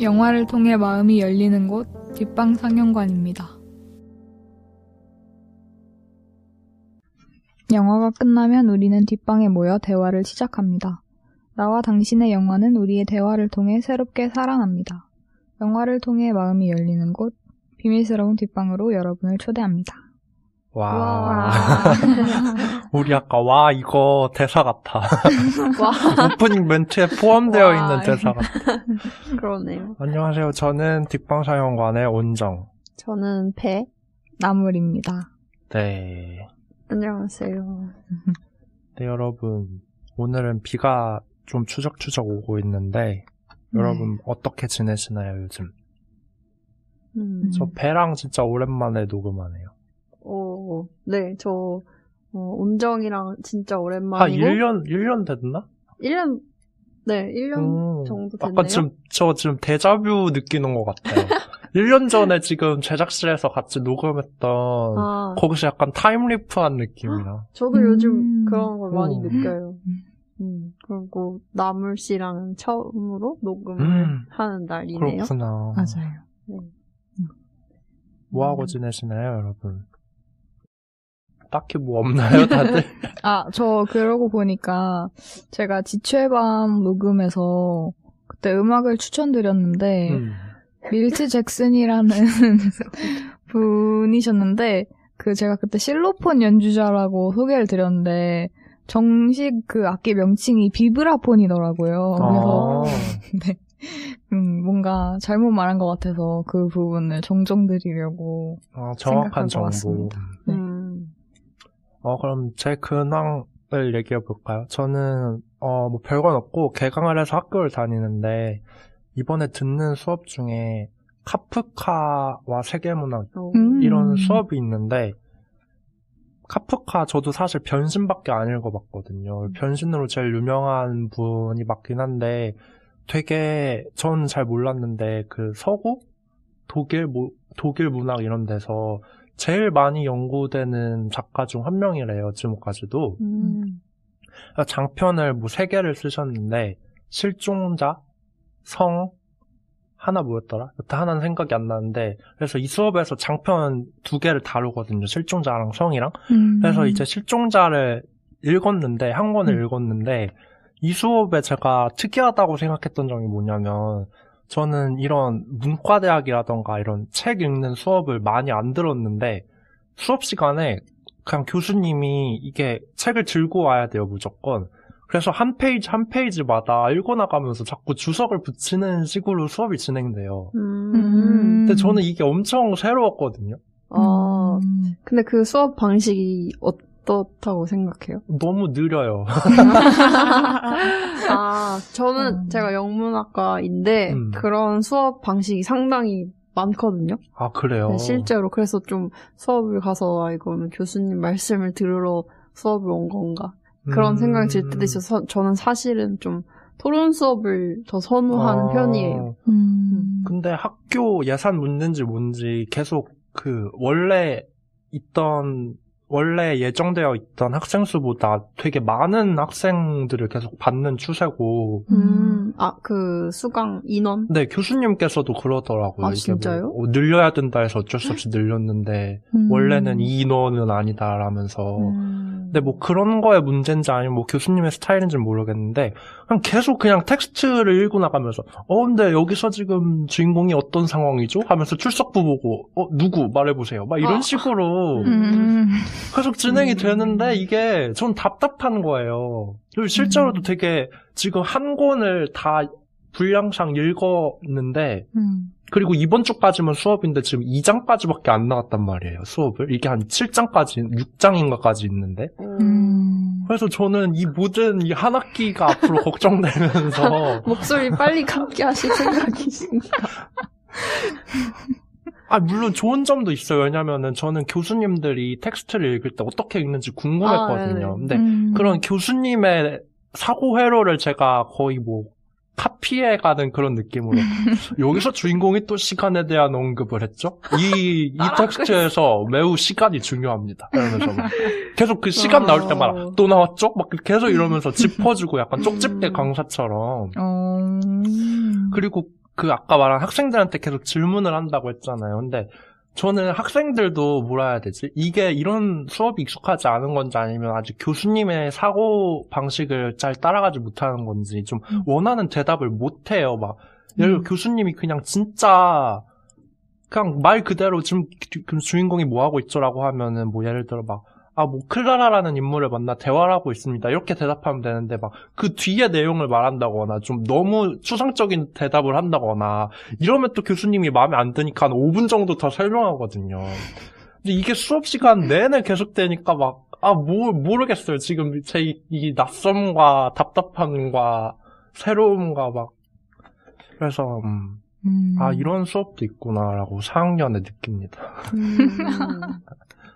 영화를 통해 마음이 열리는 곳 뒷방 상영관입니다. 영화가 끝나면 우리는 뒷방에 모여 대화를 시작합니다. 나와 당신의 영화는 우리의 대화를 통해 새롭게 살아납니다. 영화를 통해 마음이 열리는 곳 비밀스러운 뒷방으로 여러분을 초대합니다. 와. 우리 아까 와 이거 대사 같아. 와. 오프닝 멘트에 포함되어 와. 있는 대사 같아. 그러네요. 안녕하세요. 저는 뒷방사령관의 온정. 저는 배. 나물입니다. 네. 안녕하세요. 네, 여러분. 오늘은 비가 좀 추적추적 오고 있는데 여러분 어떻게 지내시나요, 요즘? 저 배랑 진짜 오랜만에 녹음하네요. 네, 저 온정이랑 진짜 한 오랜만이고 1년 됐나? 1년 네, 1년 정도 됐네요. 아까 저 지금 데자뷰 느끼는 것 같아요. 1년 전에 지금 제작실에서 같이 녹음했던 거기서 약간 타임리프한 느낌이라. 저도 요즘 그런 걸 많이 오. 느껴요. 그리고 나물 씨랑 처음으로 녹음을 하는 날이네요. 그렇구나. 맞아요. 네. 뭐하고 지내시나요, 여러분? 딱히 뭐 없나요, 다들? 저 그러고 보니까 제가 지추의 밤 녹음에서 그때 음악을 추천드렸는데 밀트 잭슨이라는 분이셨는데 제가 그때 실로폰 연주자라고 소개를 드렸는데 정식 그 악기 명칭이 비브라폰이더라고요. 그래서 네. 뭔가 잘못 말한 것 같아서 그 부분을 정정드리려고 정확한 생각한 것 정보. 같습니다. 네. 그럼 제 근황을 얘기해 볼까요? 저는 뭐 별건 없고 개강을 해서 학교를 다니는데 이번에 듣는 수업 중에 카프카와 세계문학 이런 수업이 있는데 카프카 저도 사실 변신밖에 안 읽어봤거든요. 변신으로 제일 유명한 분이 맞긴 한데 되게 전 잘 몰랐는데 그 서구? 독일 문학 이런 데서 제일 많이 연구되는 작가 중 한 명이래요, 지금까지도. 장편을 뭐 3개를 쓰셨는데, 실종자, 성, 하나 뭐였더라? 여태 하나는 생각이 안 나는데, 그래서 이 수업에서 장편 2개를 다루거든요, 실종자랑 성이랑. 그래서 이제 실종자를 읽었는데, 한 권을 읽었는데, 이 수업에 제가 특이하다고 생각했던 점이 뭐냐면, 저는 이런 문과대학이라던가 이런 책 읽는 수업을 많이 안 들었는데 수업 시간에 그냥 교수님이 이게 책을 들고 와야 돼요, 무조건. 그래서 한 페이지 한 페이지마다 읽어나가면서 자꾸 주석을 붙이는 식으로 수업이 진행돼요. 근데 저는 이게 엄청 새로웠거든요. 근데 그 수업 방식이 어떻다고 생각해요? 너무 느려요. 저는 제가 영문학과인데 그런 수업 방식이 상당히 많거든요. 아, 그래요? 네, 실제로. 그래서 좀 수업을 가서 이거는 교수님 말씀을 들으러 수업을 온 건가 그런 생각이 들 때도 있어서 저는 사실은 좀 토론 수업을 더 선호하는 편이에요. 근데 학교 예산 문제인지 뭔지 계속 원래 예정되어 있던 학생 수보다 되게 많은 학생들을 계속 받는 추세고. 그 수강 인원? 네, 교수님께서도 그러더라고요. 이게 진짜요? 뭐 늘려야 된다 해서 어쩔 수 없이 늘렸는데, 원래는 이 인원은 아니다라면서. 근데 뭐 그런 거에 문제인지 아니면 뭐 교수님의 스타일인지는 모르겠는데, 그냥 텍스트를 읽고 나가면서, 근데 여기서 지금 주인공이 어떤 상황이죠? 하면서 출석부 보고, 누구? 말해보세요. 막 이런 식으로. 계속 진행이 되는데 이게 전 답답한 거예요. 그리고 실제로도 되게 지금 한 권을 다 분량상 읽었는데 그리고 이번 주까지만 수업인데 지금 2장까지밖에 안 나왔단 말이에요, 수업을. 이게 한 7장까지, 6장인가까지 있는데. 그래서 저는 이 모든 이 한 학기가 앞으로 걱정되면서 목소리 빨리 감게 하실 생각이신가? 물론 좋은 점도 있어요. 왜냐면은 저는 교수님들이 텍스트를 읽을 때 어떻게 읽는지 궁금했거든요. 근데 그런 교수님의 사고 회로를 제가 거의 뭐 카피해가는 그런 느낌으로 여기서 주인공이 또 시간에 대한 언급을 했죠. 이 텍스트에서 매우 시간이 중요합니다. 이러면서 막 계속 그 시간 나올 때마다 또 나왔죠? 막 계속 이러면서 짚어주고 약간 쪽집게 강사처럼. 그리고 그 아까 말한 학생들한테 계속 질문을 한다고 했잖아요. 근데 저는 학생들도 뭐라 해야 되지? 이게 이런 수업이 익숙하지 않은 건지 아니면 아직 교수님의 사고 방식을 잘 따라가지 못하는 건지 좀 원하는 대답을 못 해요. 막 예를 들어 교수님이 그냥 진짜 그냥 말 그대로 지금 주인공이 뭐 하고 있죠라고 하면은 뭐 예를 들어 막 뭐 클라라라는 인물을 만나 대화를 하고 있습니다. 이렇게 대답하면 되는데 막 그 뒤에 내용을 말한다거나 좀 너무 추상적인 대답을 한다거나 이러면 또 교수님이 마음에 안 드니까 한 5분 정도 더 설명하거든요. 근데 이게 수업 시간 내내 계속되니까 막 모르겠어요. 지금 제 이 낯섦과 답답함과 새로움과 막 그래서 이런 수업도 있구나라고 4학년에 느낍니다.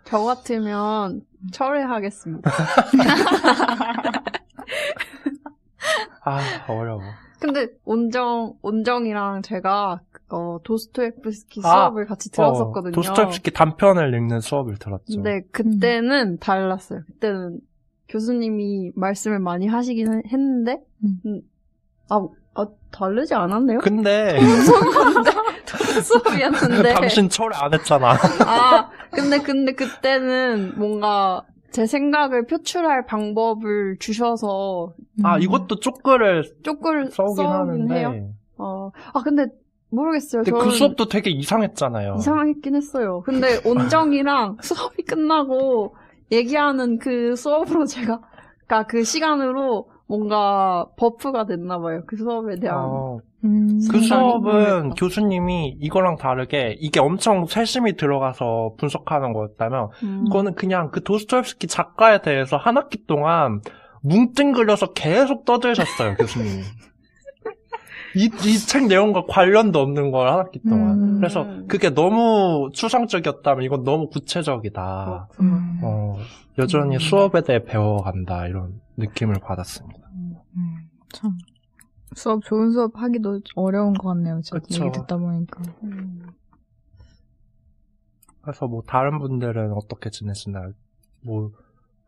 저 같으면 철회하겠습니다. 어려워. 근데 온정이랑 제가 도스토옙스키 수업을 같이 들었었거든요. 도스토옙스키 단편을 읽는 수업을 들었죠. 근데 그때는 달랐어요. 그때는 교수님이 말씀을 많이 하시긴 했는데 다르지 않았네요? 근데 수업이었는데 당신 철회 안 했잖아. 근데 그때는 뭔가 제 생각을 표출할 방법을 주셔서 이것도 쪽글을 써오긴 하는데 해요. 근데 모르겠어요. 근데 그 수업도 되게 이상했잖아요. 이상했긴 했어요. 근데 온정이랑 수업이 끝나고 얘기하는 그 수업으로 그러니까 그 시간으로 뭔가 버프가 됐나 봐요. 그 수업에 대한. 그 수업은 교수님이 이거랑 다르게 이게 엄청 세심히 들어가서 분석하는 거였다면 그거는 그냥 그 도스토옙스키 작가에 대해서 한 학기 동안 뭉뚱그려서 계속 떠들셨어요, 교수님이. 이 책 내용과 관련도 없는 걸 한 학기 동안. 그래서 그게 너무 추상적이었다면 이건 너무 구체적이다. 여전히 수업에 대해 배워간다 이런 느낌을 받았습니다. 참 좋은 수업 하기도 어려운 것 같네요. 진짜 얘기 듣다 보니까. 그래서 뭐 다른 분들은 어떻게 지내시나요? 뭐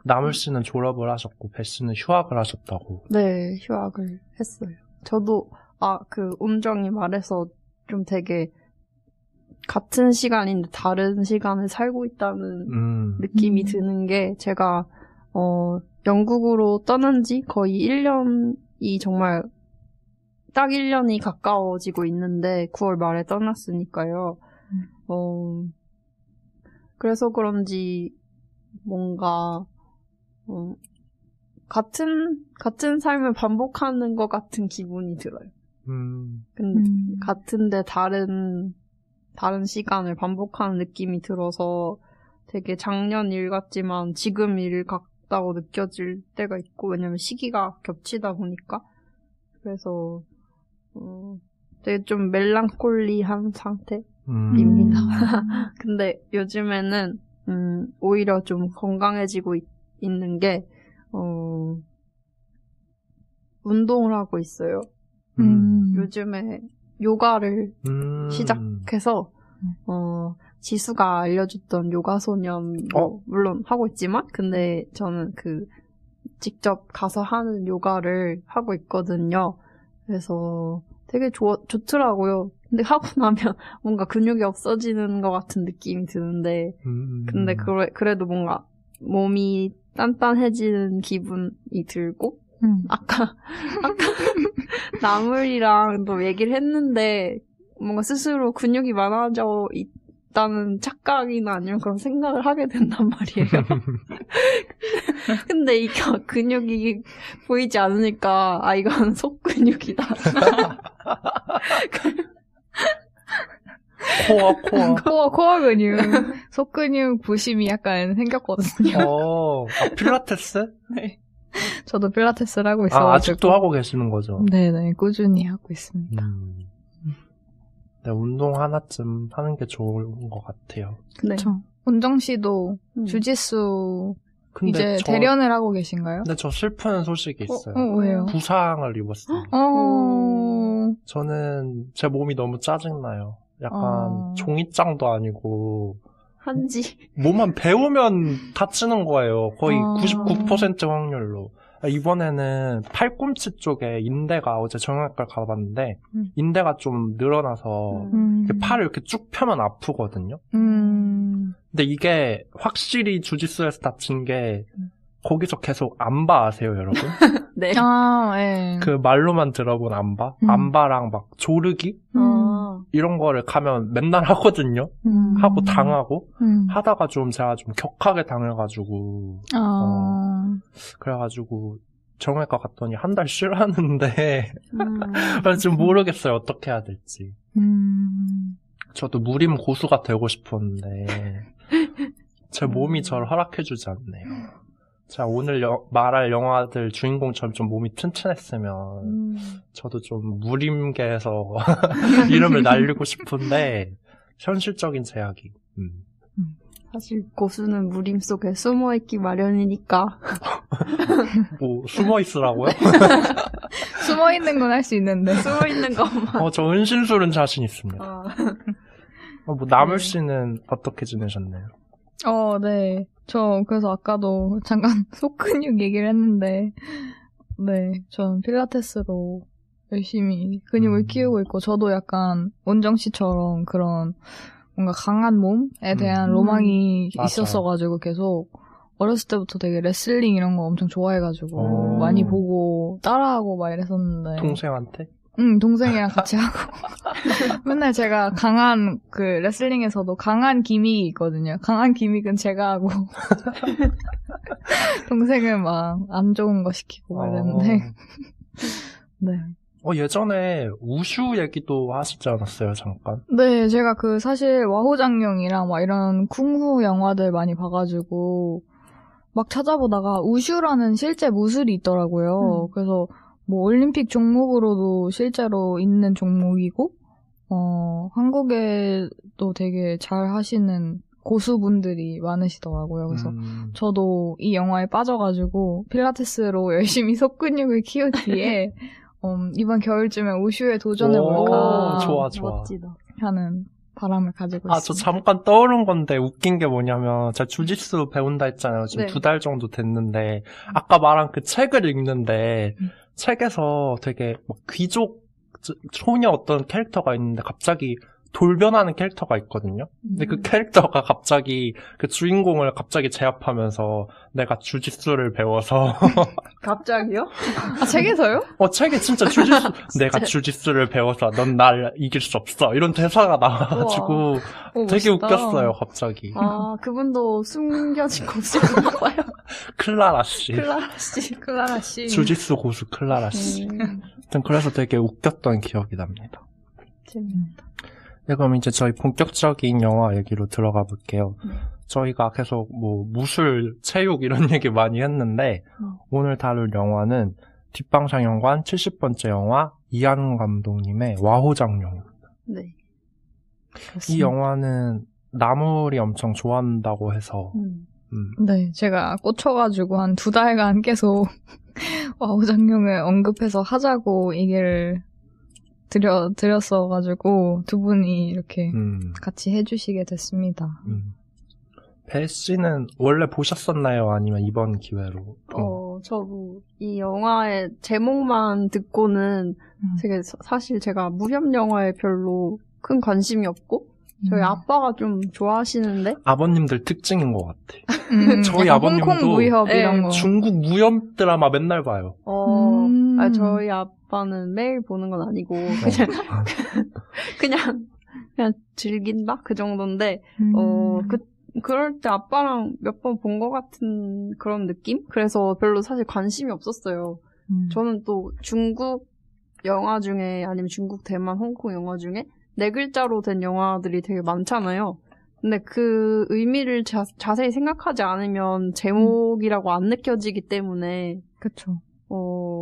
나물 씨는 졸업을 하셨고 배 씨는 휴학을 하셨다고. 네, 휴학을 했어요. 저도 그 온정이 말해서 좀 되게 같은 시간인데 다른 시간을 살고 있다는 느낌이 드는 게 제가 영국으로 떠난 지 거의 1년이 정말 딱 1년이 가까워지고 있는데 9월 말에 떠났으니까요. 그래서 그런지 뭔가 같은 삶을 반복하는 것 같은 기분이 들어요. 같은데 다른 시간을 반복하는 느낌이 들어서 되게 작년 일 같지만 지금 일 같다고 느껴질 때가 있고, 왜냐면 시기가 겹치다 보니까. 그래서 되게 좀 멜랑콜리한 상태입니다. 근데 요즘에는 오히려 좀 건강해지고 있는 게 운동을 하고 있어요. 요즘에 요가를 시작해서 지수가 알려줬던 요가소년도 물론 하고 있지만, 근데 저는 직접 가서 하는 요가를 하고 있거든요. 그래서 되게 좋더라고요. 근데 하고 나면 뭔가 근육이 없어지는 것 같은 느낌이 드는데, 근데 그래도 뭔가 몸이 단단해지는 기분이 들고, 아까 나물이랑 또 얘기를 했는데, 뭔가 스스로 근육이 많아져 있다는 착각이나 아니면 그런 생각을 하게 된단 말이에요. 근데 이게 근육이 보이지 않으니까, 이건 속근육이다. 코어 근육. 속근육 부심이 약간 생겼거든요. 필라테스? 네. 저도 필라테스를 하고 있어가지고. 아직도 하고 계시는 거죠? 네네, 꾸준히 하고 있습니다. 네, 운동 하나쯤 하는 게 좋은 것 같아요. 네. 그쵸. 운정 씨도 주짓수 이제 대련을 하고 계신가요? 근데 저 슬픈 소식이 있어요. 왜요? 부상을 입었습니다. 저는 제 몸이 너무 짜증나요. 약간 종이장도 아니고 한지 몸만 배우면 다치는 거예요. 거의 99% 확률로. 이번에는 팔꿈치 쪽에 인대가 어제 정형외과를 가봤는데 인대가 좀 늘어나서 팔을 이렇게 쭉 펴면 아프거든요. 근데 이게 확실히 주짓수에서 다친 게 거기서 계속 안바 아세요, 여러분? 네. 예. 그 말로만 들어본 안바? 안바랑 막 조르기? 이런 거를 가면 맨날 하거든요. 하고 당하고 하다가 제가 좀 격하게 당해가지고 그래가지고 정형외과 갔더니 한 달 쉬라는데 지금 모르겠어요, 어떻게 해야 될지. 저도 무림 고수가 되고 싶었는데 제 몸이 저를 허락해주지 않네요. 자, 오늘 말할 영화들 주인공처럼 좀 몸이 튼튼했으면 저도 좀 무림계에서 이름을 날리고 싶은데 현실적인 제약이. 사실 고수는 무림 속에 숨어있기 마련이니까. 뭐 숨어 있으라고요? 숨어 있는 건 할 수 있는데. 숨어있는 것만. 저 은신술은 자신 있습니다. 뭐 나물 씨는 어떻게 지내셨나요? 네. 저 그래서 아까도 잠깐 속근육 얘기를 했는데 네. 전 필라테스로 열심히 근육을 키우고 있고 저도 약간 원정 씨처럼 그런 뭔가 강한 몸에 대한 로망이 맞아요. 있었어가지고 계속 어렸을 때부터 되게 레슬링 이런 거 엄청 좋아해가지고 많이 보고 따라하고 막 이랬었는데 동생한테? 응, 동생이랑 같이 하고 맨날 제가 강한 그 레슬링에서도 강한 기믹이 있거든요. 강한 기믹은 제가 하고 동생은 막 안 좋은 거 시키고 막 이랬는데 네. 예전에 우슈 얘기도 하시지 않았어요, 잠깐? 네, 제가 사실 와호장룡이랑 막 이런 쿵후 영화들 많이 봐가지고 막 찾아보다가 우슈라는 실제 무술이 있더라고요. 그래서 뭐 올림픽 종목으로도 실제로 있는 종목이고 한국에도 되게 잘 하시는 고수분들이 많으시더라고요. 그래서 저도 이 영화에 빠져가지고 필라테스로 열심히 속근육을 키운 뒤에 이번 겨울쯤에 우슈에 도전해볼까 좋아. 멋지다. 하는 바람을 가지고 저 있습니다. 잠깐 떠오른 건데 웃긴 게 뭐냐면 제가 주짓수 배운다 했잖아요. 지금 네. 2달 정도 됐는데 아까 말한 그 책을 읽는데 책에서 되게 막 귀족 소녀 어떤 캐릭터가 있는데 갑자기 돌변하는 캐릭터가 있거든요. 근데 그 캐릭터가 갑자기 그 주인공을 갑자기 제압하면서 내가 주짓수를 배워서 갑자기요? 책에서요? 책에 진짜 주짓수 내가 주짓수를 배워서 넌 날 이길 수 없어 이런 대사가 나와가지고 되게 멋있다. 웃겼어요 갑자기. 그분도 숨겨진 고수인가 봐요. 클라라 씨. 클라라 씨. 주짓수 고수 클라라 씨. 아무튼 그래서 되게 웃겼던 기억이 납니다. 재밌다. 네, 그럼 이제 저희 본격적인 영화 얘기로 들어가 볼게요. 저희가 계속 뭐 무술, 체육 이런 얘기 많이 했는데 오늘 다룰 영화는 뒷방상영관 70번째 영화 이한 감독님의 와호장룡입니다. 네. 이 영화는 나물이 엄청 좋아한다고 해서 네, 제가 꽂혀가지고 한 2달간 계속 와호장룡을 언급해서 하자고 얘기를 드렸어가지고 두 분이 이렇게 같이 해주시게 됐습니다. 배 씨는 원래 보셨었나요? 아니면 이번 기회로? 저도 이 영화의 제목만 듣고는 되게 사실 제가 무협 영화에 별로 큰 관심이 없고 저희 아빠가 좀 좋아하시는데 아버님들 특징인 것 같아. 저희 아버님도 홍콩 무협 이런 거. 중국 무협 드라마 맨날 봐요. 저희 아빠는 매일 보는 건 아니고 그냥 즐긴다 그 정도인데 그럴 때 아빠랑 몇 번 본 것 같은 그런 느낌? 그래서 별로 사실 관심이 없었어요. 저는 또 중국 영화 중에 아니면 중국, 대만, 홍콩 영화 중에 4글자로 된 영화들이 되게 많잖아요. 근데 그 의미를 자세히 생각하지 않으면 제목이라고 안 느껴지기 때문에 그쵸.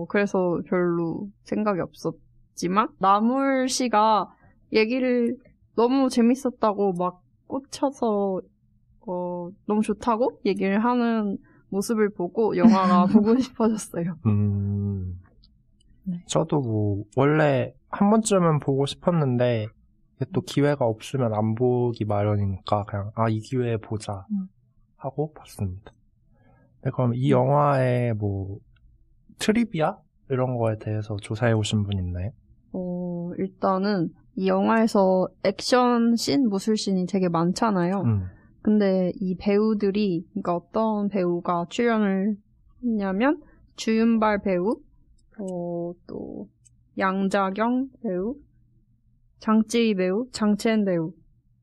그래서 별로 생각이 없었지만 나물 씨가 얘기를 너무 재밌었다고 막 꽂혀서 너무 좋다고 얘기를 하는 모습을 보고 영화가 보고 싶어졌어요. 네. 저도 뭐 원래 한 번쯤은 보고 싶었는데 또 기회가 없으면 안 보기 마련이니까 그냥 이 기회에 보자 하고 봤습니다. 네, 그럼 이 영화의 뭐 트리비아? 이런 거에 대해서 조사해 오신 분 있나요? 일단은 이 영화에서 액션 씬, 무술 씬이 되게 많잖아요. 근데 이 배우들이, 그러니까 어떤 배우가 출연을 했냐면 주윤발 배우, 또 양자경 배우, 장찌희 배우, 장첸 배우,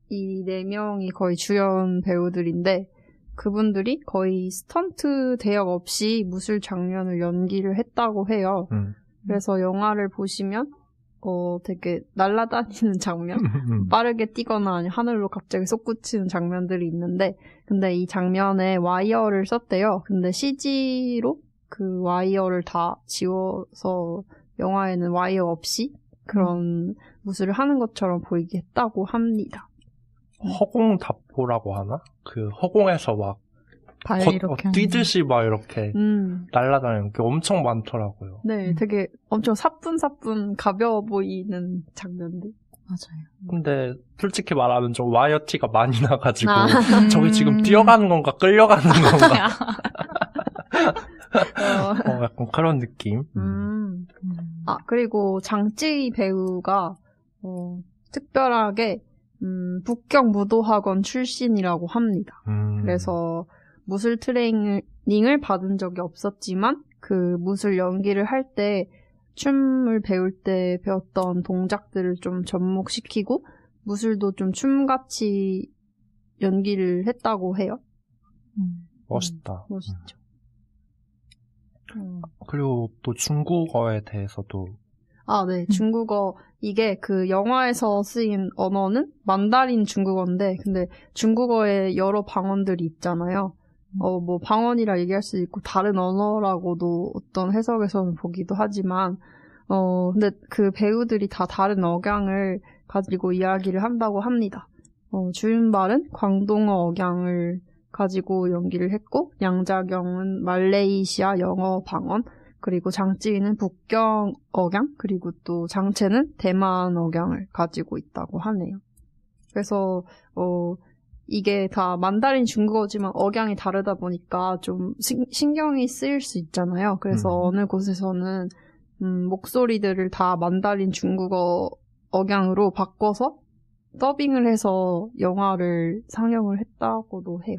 이 4명이 거의 주연 배우들인데 그분들이 거의 스턴트 대역 없이 무술 장면을 연기를 했다고 해요. 그래서 영화를 보시면 되게 날아다니는 장면, 빠르게 뛰거나 아니면 하늘로 갑자기 솟구치는 장면들이 있는데, 근데 이 장면에 와이어를 썼대요. 근데 CG로 그 와이어를 다 지워서 영화에는 와이어 없이 그런 무술을 하는 것처럼 보이게 했다고 합니다. 허공답보라고 하나? 그 허공에서 막 발 이렇게 뛰듯이 막 이렇게 날아다니는 게 엄청 많더라고요. 네, 되게 엄청 사뿐사뿐 가벼워 보이는 장면들. 맞아요. 근데 솔직히 말하면 좀 와이어티가 많이 나가지고 저게 지금 뛰어가는 건가 끌려가는 건가 약간 그런 느낌. 그리고 장찌희 배우가 특별하게 북경무도학원 출신이라고 합니다. 그래서 무술 트레이닝을 받은 적이 없었지만 그 무술 연기를 할 때 춤을 배울 때 배웠던 동작들을 좀 접목시키고 무술도 좀 춤같이 연기를 했다고 해요. 멋있다. 멋있죠. 그리고 또 중국어에 대해서도 네. 중국어. 이게 그 영화에서 쓰인 언어는 만다린 중국어인데, 근데 중국어에 여러 방언들이 있잖아요. 뭐 방언이라 얘기할 수 있고 다른 언어라고도 어떤 해석에서는 보기도 하지만, 근데 그 배우들이 다 다른 억양을 가지고 이야기를 한다고 합니다. 주윤발은 광동어 억양을 가지고 연기를 했고, 양자경은 말레이시아 영어 방언, 그리고 장찌희는 북경 억양, 그리고 또 장첸은 대만 억양을 가지고 있다고 하네요. 그래서 이게 다 만다린 중국어지만 억양이 다르다 보니까 좀 신경이 쓰일 수 있잖아요. 그래서 어느 곳에서는 목소리들을 다 만다린 중국어 억양으로 바꿔서 더빙을 해서 영화를 상영을 했다고도 해요.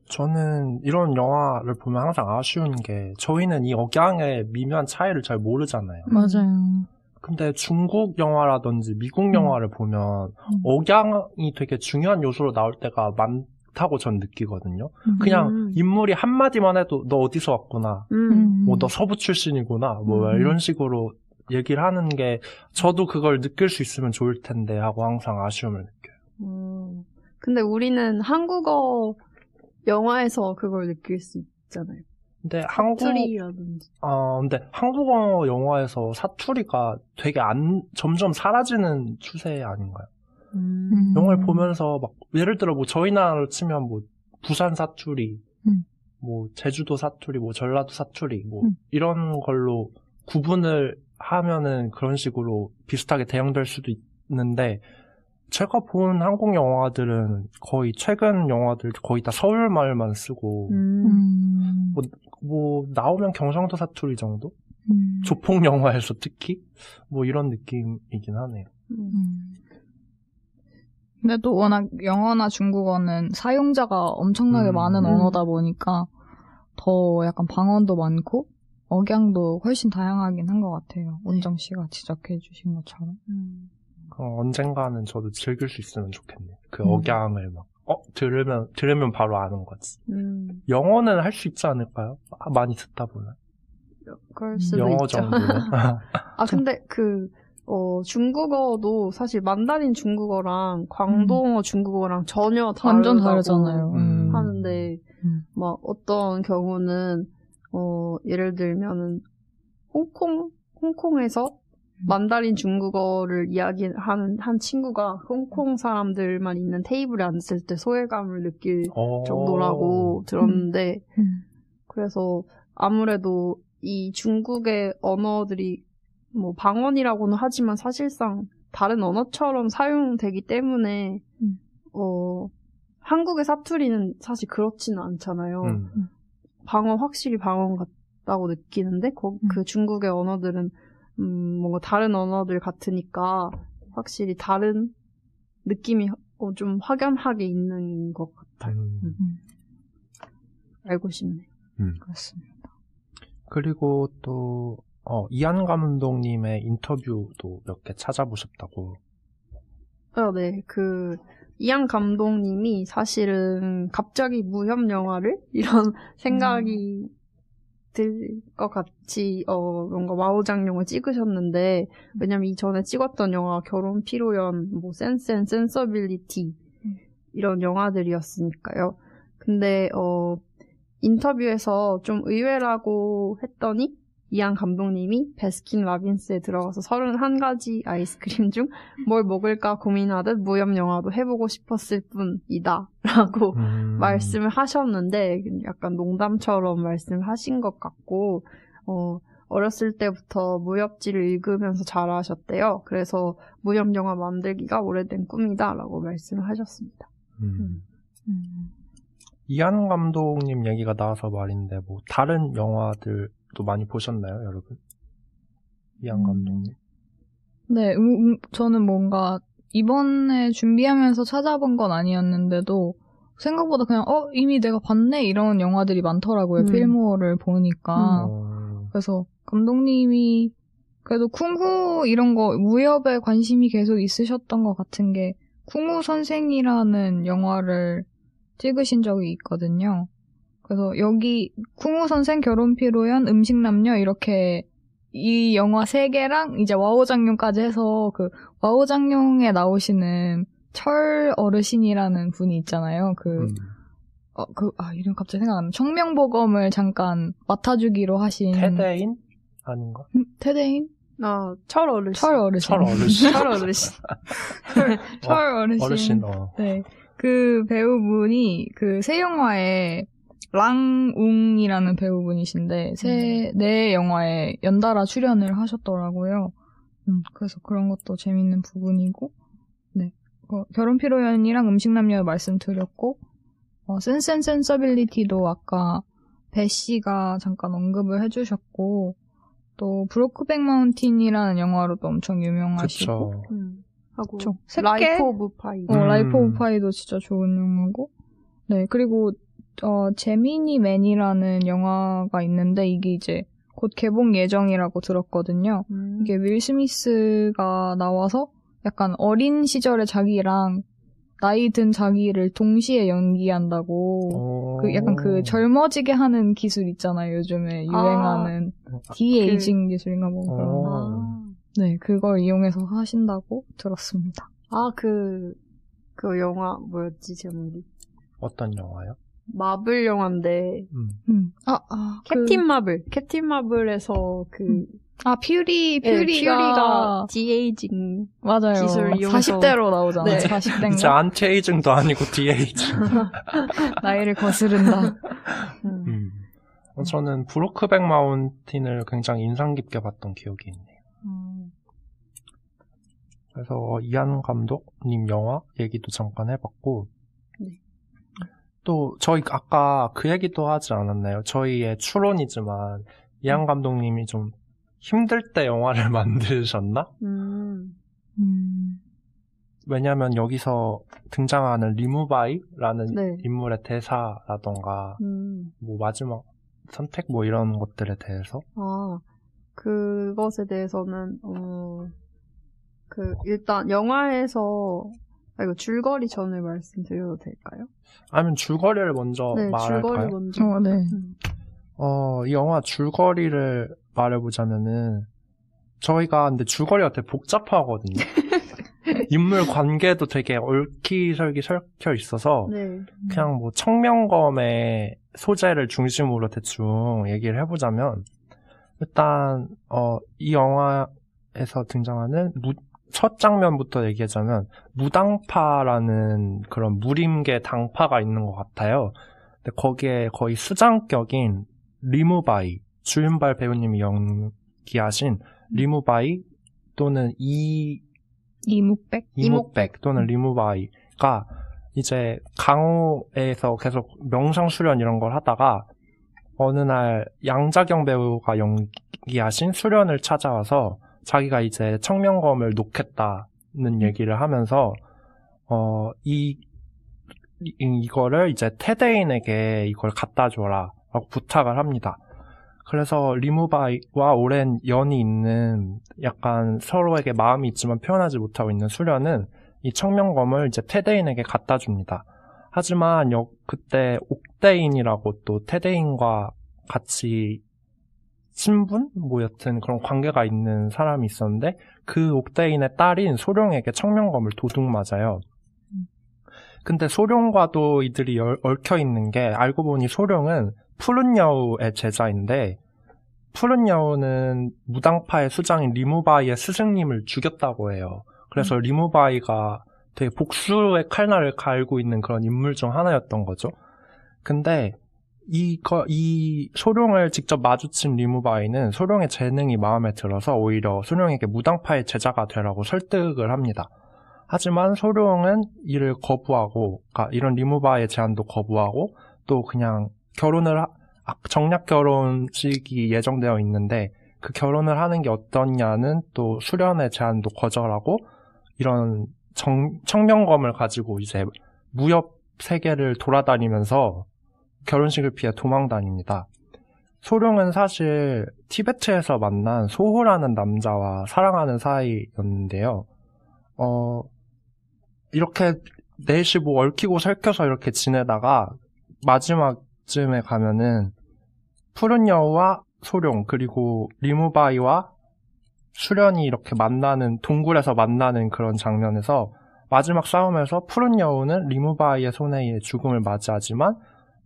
저는 이런 영화를 보면 항상 아쉬운 게 저희는 이 억양의 미묘한 차이를 잘 모르잖아요. 맞아요. 근데 중국 영화라든지 미국 영화를 보면 억양이 되게 중요한 요소로 나올 때가 많다고 전 느끼거든요. 그냥 인물이 한마디만 해도 너 어디서 왔구나, 뭐 너 서부 출신이구나, 뭐 이런 식으로 얘기를 하는 게 저도 그걸 느낄 수 있으면 좋을 텐데 하고 항상 아쉬움을 느껴요. 근데 우리는 한국어 영화에서 그걸 느낄 수 있잖아요. 근데 사투리라든지. 근데 한국어 영화에서 사투리가 되게 점점 사라지는 추세 아닌가요? 영화를 보면서 막 예를 들어 뭐 저희 나라로 치면 뭐 부산 사투리, 뭐 제주도 사투리, 뭐 전라도 사투리, 뭐 이런 걸로 구분을 하면은 그런 식으로 비슷하게 대응될 수도 있는데. 제가 본 한국 영화들은 거의 최근 영화들 거의 다 서울말만 쓰고 뭐 나오면 경상도 사투리 정도? 조폭 영화에서 특히 뭐 이런 느낌이긴 하네요. 근데 또 워낙 영어나 중국어는 사용자가 엄청나게 많은 언어다 보니까 더 약간 방언도 많고 억양도 훨씬 다양하긴 한 것 같아요. 원정 씨가 지적해 주신 것처럼. 언젠가는 저도 즐길 수 있으면 좋겠네요. 그 억양을 막 들으면 바로 아는 거지. 영어는 할 수 있지 않을까요? 많이 듣다 보면. 그럴 수도 영어 있죠. 정도는. 근데 중국어도 사실 만다린 중국어랑 광동어 중국어랑 전혀 완전 다르잖아요. 하는데 막 어떤 경우는 예를 들면은 홍콩에서 만다린 중국어를 이야기하는 한 친구가 홍콩 사람들만 있는 테이블에 앉았을 때 소외감을 느낄 정도라고 들었는데 그래서 아무래도 이 중국의 언어들이 뭐 방언이라고는 하지만 사실상 다른 언어처럼 사용되기 때문에 한국의 사투리는 사실 그렇지는 않잖아요. 확실히 방언 라고 느끼는데 그 중국의 언어들은 뭔가 다른 언어들 같으니까 확실히 다른 느낌이 좀 확연하게 있는 것 같아요. 알고 싶네. 그렇습니다. 그리고 또 이한 감독님의 인터뷰도 몇 개 찾아보셨다고. 네. 이한 감독님이 사실은 갑자기 무협 영화를 이런 생각이 들 것 같이 뭔가 와우장룡을 찍으셨는데 왜냐면 이전에 찍었던 영화가 결혼 피로연, 뭐 센스 앤 센서빌리티 이런 영화들이었으니까요. 근데 인터뷰에서 좀 의외라고 했더니 이한 감독님이 베스킨 라빈스에 들어가서 31가지 아이스크림 중 뭘 먹을까 고민하듯 무협 영화도 해보고 싶었을 뿐이다 라고 말씀을 하셨는데 약간 농담처럼 말씀을 하신 것 같고 어렸을 때부터 무협지를 읽으면서 자라셨대요. 그래서 무협 영화 만들기가 오래된 꿈이다 라고 말씀을 하셨습니다. 이한 감독님 얘기가 나와서 말인데 뭐 다른 영화들도 많이 보셨나요, 여러분? 이한 감독님? 네, 저는 뭔가 이번에 준비하면서 찾아본 건 아니었는데도 생각보다 그냥 이미 내가 봤네 이런 영화들이 많더라고요. 필모를 보니까. 그래서 감독님이 그래도 쿵후 이런 거 무협에 관심이 계속 있으셨던 것 같은 게 쿵후 선생이라는 영화를 찍으신 적이 있거든요. 그래서 여기 쿵후 선생, 결혼 피로연, 음식 남녀 이렇게 이 영화 3개랑 이제 와우장룡까지 해서 와우장룡에 나오시는 철 어르신이라는 분이 있잖아요. 이름 갑자기 생각 안 나. 청명보검을 잠깐 맡아주기로 하신. 태대인? 아닌가? 태대인? 철 어르신. 철 어르신. 철 어르신. 철 어르신. 네. 그 배우분이 새 영화에 랑웅이라는 배우분이신데 네 영화에 연달아 출연을 하셨더라고요. 그래서 그런 것도 재밌는 부분이고, 네. 결혼 피로연이랑 음식 남녀 말씀드렸고, 센스 앤 센서빌리티도 아까 배 씨가 잠깐 언급을 해주셨고, 또 브로크백 마운틴이라는 영화로도 엄청 유명하시고, 하고 라이프 오브 파이. 라이프 오브 파이도 진짜 좋은 영화고, 네. 그리고 제미니 맨이라는 영화가 있는데 이게 이제 곧 개봉 예정이라고 들었거든요. 이게 윌 스미스가 나와서 약간 어린 시절의 자기랑 나이 든 자기를 동시에 연기한다고 약간 젊어지게 하는 기술 있잖아요. 요즘에 유행하는 디에이징 기술인가 뭐 그런 네, 그걸 이용해서 하신다고 들었습니다. 그 영화 뭐였지 제목이? 어떤 영화요? 마블 영화인데 캡틴 마블에서 퓨리가 디에이징 맞아요. 기술 이용해서 40대로 나오잖아. 네. 40대인가? 진짜 안티에이징도 아니고 디에이징. 나이를 거스른다. 저는 브로크백 마운틴을 굉장히 인상 깊게 봤던 기억이 있네요. 그래서 이한 감독님 영화 얘기도 잠깐 해봤고, 네. 또 저희 아까 그 얘기도 하지 않았나요? 저희의 추론이지만 이한 감독님이 좀 힘들 때 영화를 만드셨나? 왜냐면 여기서 등장하는 리무바이라는 네. 인물의 대사라던가 뭐 마지막 선택 뭐 이런 것들에 대해서 그것에 대해서는 일단 영화에서 이거 줄거리 전을 말씀드려도 될까요? 아니면 줄거리를 먼저 네, 말할까요? 줄거리 먼저. 네. 이 영화 줄거리를 말해보자면은 저희가 근데 줄거리가 되게 복잡하거든요. 인물 관계도 되게 얽히설기 설켜 있어서 네. 그냥 뭐 청명검의 소재를 중심으로 대충 얘기를 해보자면 일단 이 영화에서 등장하는 첫 장면부터 얘기하자면 무당파라는 그런 무림계 당파가 있는 것 같아요. 근데 거기에 거의 수장격인 리무바이, 주윤발 배우님이 연기하신 리무바이 또는 이묵백 또는 리무바이가 이제 강호에서 계속 명상 수련 이런 걸 하다가 어느 날 양자경 배우가 연기하신 수련을 찾아와서 자기가 이제 청명검을 놓겠다는 얘기를 하면서 이거를 이제 테데인에게 이걸 갖다 줘라 라고 부탁을 합니다. 그래서 리무바이와 오랜 연이 있는 약간 서로에게 마음이 있지만 표현하지 못하고 있는 수련은 이 청명검을 이제 테데인에게 갖다 줍니다. 하지만 그때 옥대인이라고 또 테데인과 같이 친분? 뭐 여튼 그런 관계가 있는 사람이 있었는데 그 옥대인의 딸인 소룡에게 청명검을 도둑 맞아요. 근데 소룡과도 이들이 얽혀 있는 게 알고 보니 소룡은 푸른 여우의 제자인데 푸른 여우는 무당파의 수장인 리무바이의 스승님을 죽였다고 해요. 그래서 리무바이가 되게 복수의 칼날을 갈고 있는 그런 인물 중 하나였던 거죠. 근데 이 소룡을 직접 마주친 리무바이는 소룡의 재능이 마음에 들어서 오히려 소룡에게 무당파의 제자가 되라고 설득을 합니다. 하지만 소룡은 이를 거부하고, 그러니까 이런 리무바이의 제안도 거부하고, 또 그냥 정략 결혼식이 예정되어 있는데 그 결혼을 하는 게 어떠냐는 또 수련의 제안도 거절하고 이런 청명검을 가지고 이제 무협 세계를 돌아다니면서 결혼식을 피해 도망다닙니다. 소룡은 사실 티베트에서 만난 소호라는 남자와 사랑하는 사이였는데요. 이렇게 넷이 뭐 얽히고 설켜서 이렇게 지내다가 마지막쯤에 가면은 푸른 여우와 소룡 그리고 리무바이와 수련이 이렇게 동굴에서 만나는 그런 장면에서 마지막 싸움에서 푸른 여우는 리무바이의 손에 의해 죽음을 맞이하지만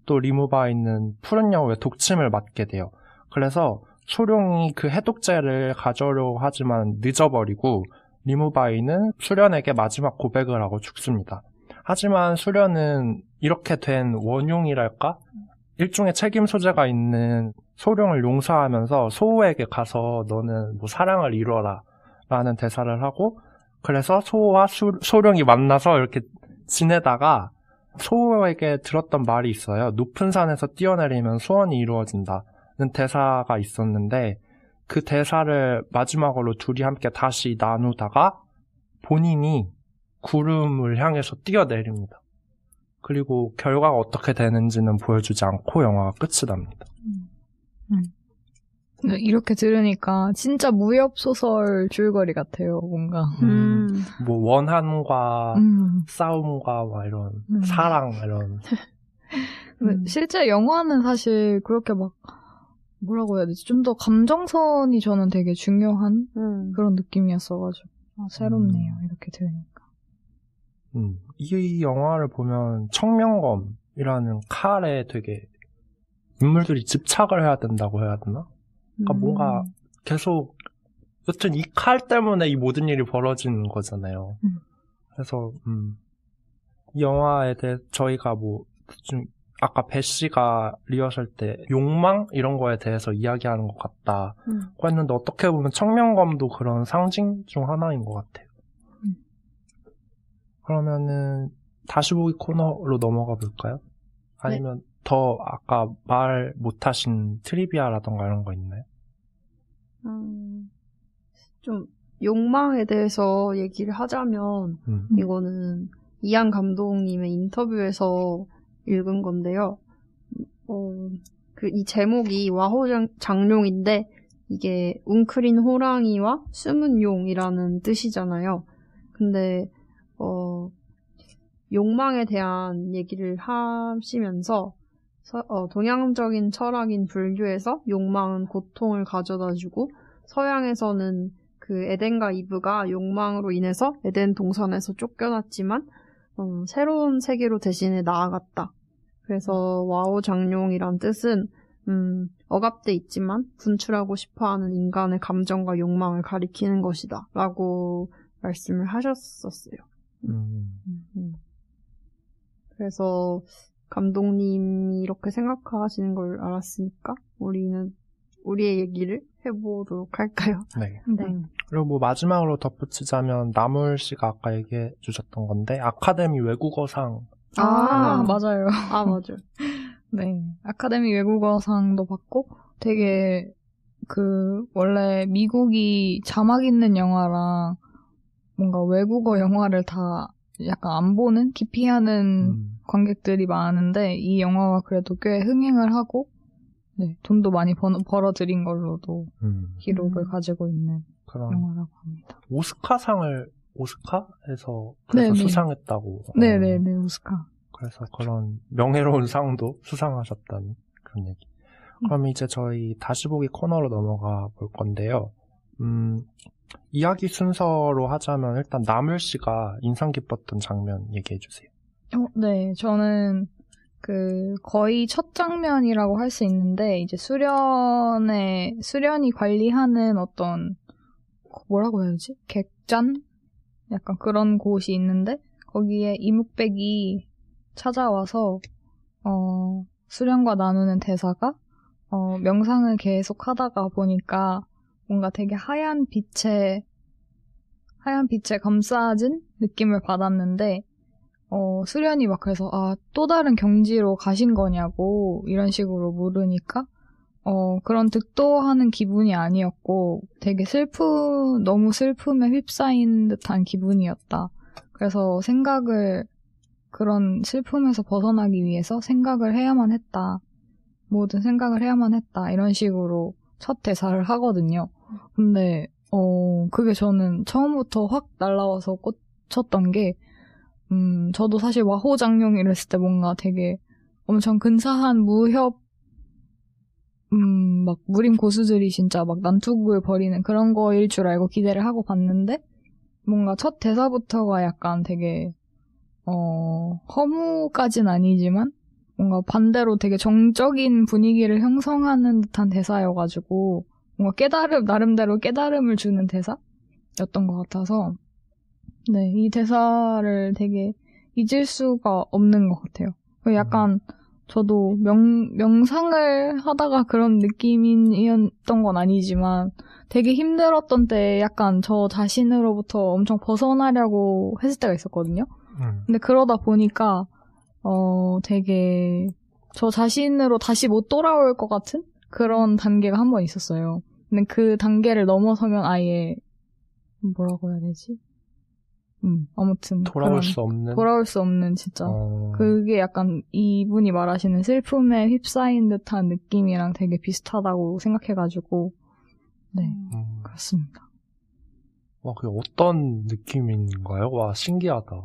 또 리무바이는 푸른 여우의 독침을 맞게 돼요. 그래서 소룡이 그 해독제를 가져오려고 하지만 늦어버리고 리무바이는 수련에게 마지막 고백을 하고 죽습니다. 하지만 수련은 이렇게 된 원흉이랄까? 일종의 책임 소재가 있는 소룡을 용서하면서 소호에게 가서 너는 뭐 사랑을 이뤄라 라는 대사를 하고 그래서 소호와 소룡이 만나서 이렇게 지내다가 소호에게 들었던 말이 있어요. 높은 산에서 뛰어내리면 소원이 이루어진다는 대사가 있었는데 그 대사를 마지막으로 둘이 함께 다시 나누다가 본인이 구름을 향해서 뛰어내립니다. 그리고 결과가 어떻게 되는지는 보여주지 않고 영화가 끝이 납니다. 이렇게 들으니까 진짜 무협소설 줄거리 같아요, 뭔가. 뭐 원한과 싸움과 막 이런 사랑 이런. 실제 영화는 사실 그렇게 막 뭐라고 해야 되지? 좀 더 감정선이 저는 되게 중요한 그런 느낌이었어가지고 새롭네요, 이렇게 들으니까. 이 영화를 보면 청명검이라는 칼에 되게 인물들이 집착을 해야 된다고 해야 되나? 그러니까 뭔가 계속 여튼 이 칼 때문에 이 모든 일이 벌어지는 거잖아요. 그래서 이 영화에 대해 저희가 뭐 좀 아까 배 씨가 리허설 때 욕망 이런 거에 대해서 이야기하는 것 같다고 했는데 어떻게 보면 청명검도 그런 상징 중 하나인 것 같아요. 그러면은 다시 보기 코너로 넘어가 볼까요? 아니면 네. 더 아까 말 못하신 트리비아라던가 이런 거 있나요? 좀 욕망에 대해서 얘기를 하자면 이거는 이한 감독님의 인터뷰에서 읽은 건데요. 이 제목이 와호장룡인데 이게 웅크린 호랑이와 숨은 용이라는 뜻이잖아요. 근데 욕망에 대한 얘기를 하시면서 동양적인 철학인 불교에서 욕망은 고통을 가져다주고 서양에서는 그 에덴과 이브가 욕망으로 인해서 에덴 동산에서 쫓겨났지만 새로운 세계로 대신에 나아갔다. 그래서 와오장룡이란 뜻은 억압돼 있지만 분출하고 싶어하는 인간의 감정과 욕망을 가리키는 것이다 라고 말씀을 하셨었어요. 그래서 감독님이 이렇게 생각하시는 걸 알았으니까 우리의 얘기를 해보도록 할까요? 네. 그리고 뭐 마지막으로 덧붙이자면 나물 씨가 아까 얘기해 주셨던 건데 아카데미 외국어상 맞아요. 맞아요. 네. 아카데미 외국어상도 받고 되게 원래 미국이 자막 있는 영화랑 뭔가 외국어 영화를 다 약간 안 보는, 기피하는 관객들이 많은데 이 영화가 그래도 꽤 흥행을 하고 네, 돈도 많이 벌어들인 걸로도 기록을 가지고 있는 영화라고 합니다. 오스카에서 그래서 수상했다고. 네네네, 오스카. 그래서 그런 명예로운 상도 수상하셨다는 그런 얘기. 그럼 이제 저희 다시 보기 코너로 넘어가 볼 건데요. 이야기 순서로 하자면 일단 나물 씨가 인상 깊었던 장면 얘기해 주세요. 네, 저는 거의 첫 장면이라고 할 수 있는데, 이제 수련이 관리하는 어떤, 뭐라고 해야 되지? 객잔? 약간 그런 곳이 있는데, 거기에 이묵백이 찾아와서, 수련과 나누는 대사가, 명상을 계속 하다가 보니까, 뭔가 되게 하얀 빛에 감싸진 느낌을 받았는데, 수련이 막 그래서, 또 다른 경지로 가신 거냐고, 이런 식으로 물으니까, 그런 득도하는 기분이 아니었고, 되게 너무 슬픔에 휩싸인 듯한 기분이었다. 그래서 그런 슬픔에서 벗어나기 위해서 생각을 해야만 했다. 모든 생각을 해야만 했다. 이런 식으로 첫 대사를 하거든요. 근데, 그게 저는 처음부터 확 날라와서 꽂혔던 게, 저도 사실 와호장룡 이랬을 때 뭔가 되게 엄청 근사한 막 무림 고수들이 진짜 막 난투극을 벌이는 그런 거일 줄 알고 기대를 하고 봤는데, 뭔가 첫 대사부터가 약간 되게, 허무까진 아니지만, 뭔가 반대로 되게 정적인 분위기를 형성하는 듯한 대사여가지고, 뭔가 나름대로 깨달음을 주는 대사였던 것 같아서, 네, 이 대사를 되게 잊을 수가 없는 것 같아요. 약간 저도 명상을 하다가 그런 느낌이었던 건 아니지만 되게 힘들었던 때 약간 저 자신으로부터 엄청 벗어나려고 했을 때가 있었거든요. 근데 그러다 보니까 되게 저 자신으로 다시 못 돌아올 것 같은 그런 단계가 한 번 있었어요. 근데 그 단계를 넘어서면 아예 뭐라고 해야 되지? 아무튼 돌아올 수 없는 진짜 그게 약간 이분이 말하시는 슬픔에 휩싸인 듯한 느낌이랑 되게 비슷하다고 생각해가지고 네 그렇습니다. 와, 그게 어떤 느낌인가요? 와, 신기하다.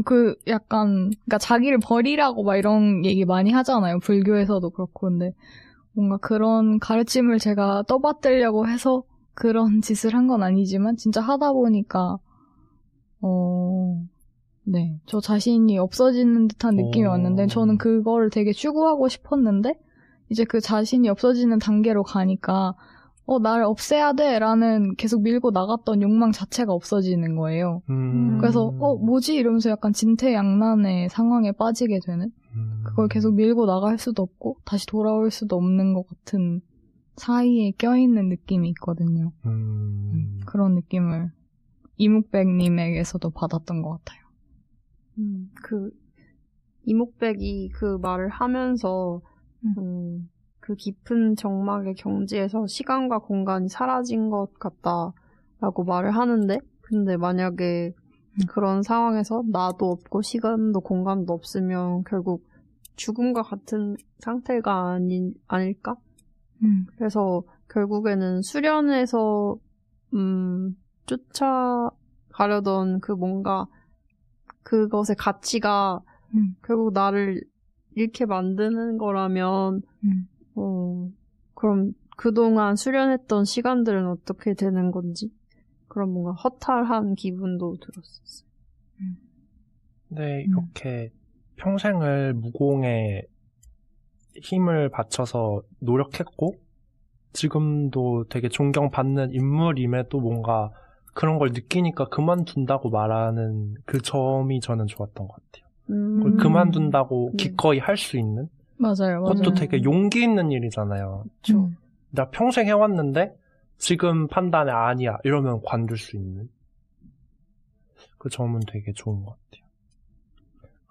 그러니까 자기를 버리라고 막 이런 얘기 많이 하잖아요. 불교에서도 그렇고. 근데 뭔가 그런 가르침을 제가 떠받들려고 해서 그런 짓을 한 건 아니지만 진짜 하다 보니까 네. 저 자신이 없어지는 듯한 느낌이 왔는데 저는 그거를 되게 추구하고 싶었는데 이제 그 자신이 없어지는 단계로 가니까 나를 없애야 돼 라는 계속 밀고 나갔던 욕망 자체가 없어지는 거예요. 그래서 뭐지? 이러면서 약간 진퇴양난의 상황에 빠지게 되는 그걸 계속 밀고 나갈 수도 없고 다시 돌아올 수도 없는 것 같은 사이에 껴있는 느낌이 있거든요. 그런 느낌을 이묵백님에게서도 받았던 것 같아요. 이묵백이 그 말을 하면서 그 깊은 정막의 경지에서 시간과 공간이 사라진 것 같다라고 말을 하는데, 근데 만약에 그런 상황에서 나도 없고 시간도 공간도 없으면 결국 죽음과 같은 상태가 아닐까? 그래서 결국에는 수련에서 쫓아가려던 그 뭔가 그것의 가치가 결국 나를 잃게 만드는 거라면 그럼 그동안 수련했던 시간들은 어떻게 되는 건지 그런 뭔가 허탈한 기분도 들었었어요. 네, 이렇게 평생을 무공에 힘을 바쳐서 노력했고 지금도 되게 존경받는 인물임에도 뭔가 그런 걸 느끼니까 그만둔다고 말하는 그 점이 저는 좋았던 것 같아요. 그걸 그만둔다고 기꺼이 할 수 있는? 맞아요. 그것도 되게 용기 있는 일이잖아요. 그렇죠. 나 평생 해왔는데 지금 판단에 아니야 이러면 관둘 수 있는 그 점은 되게 좋은 것 같아요.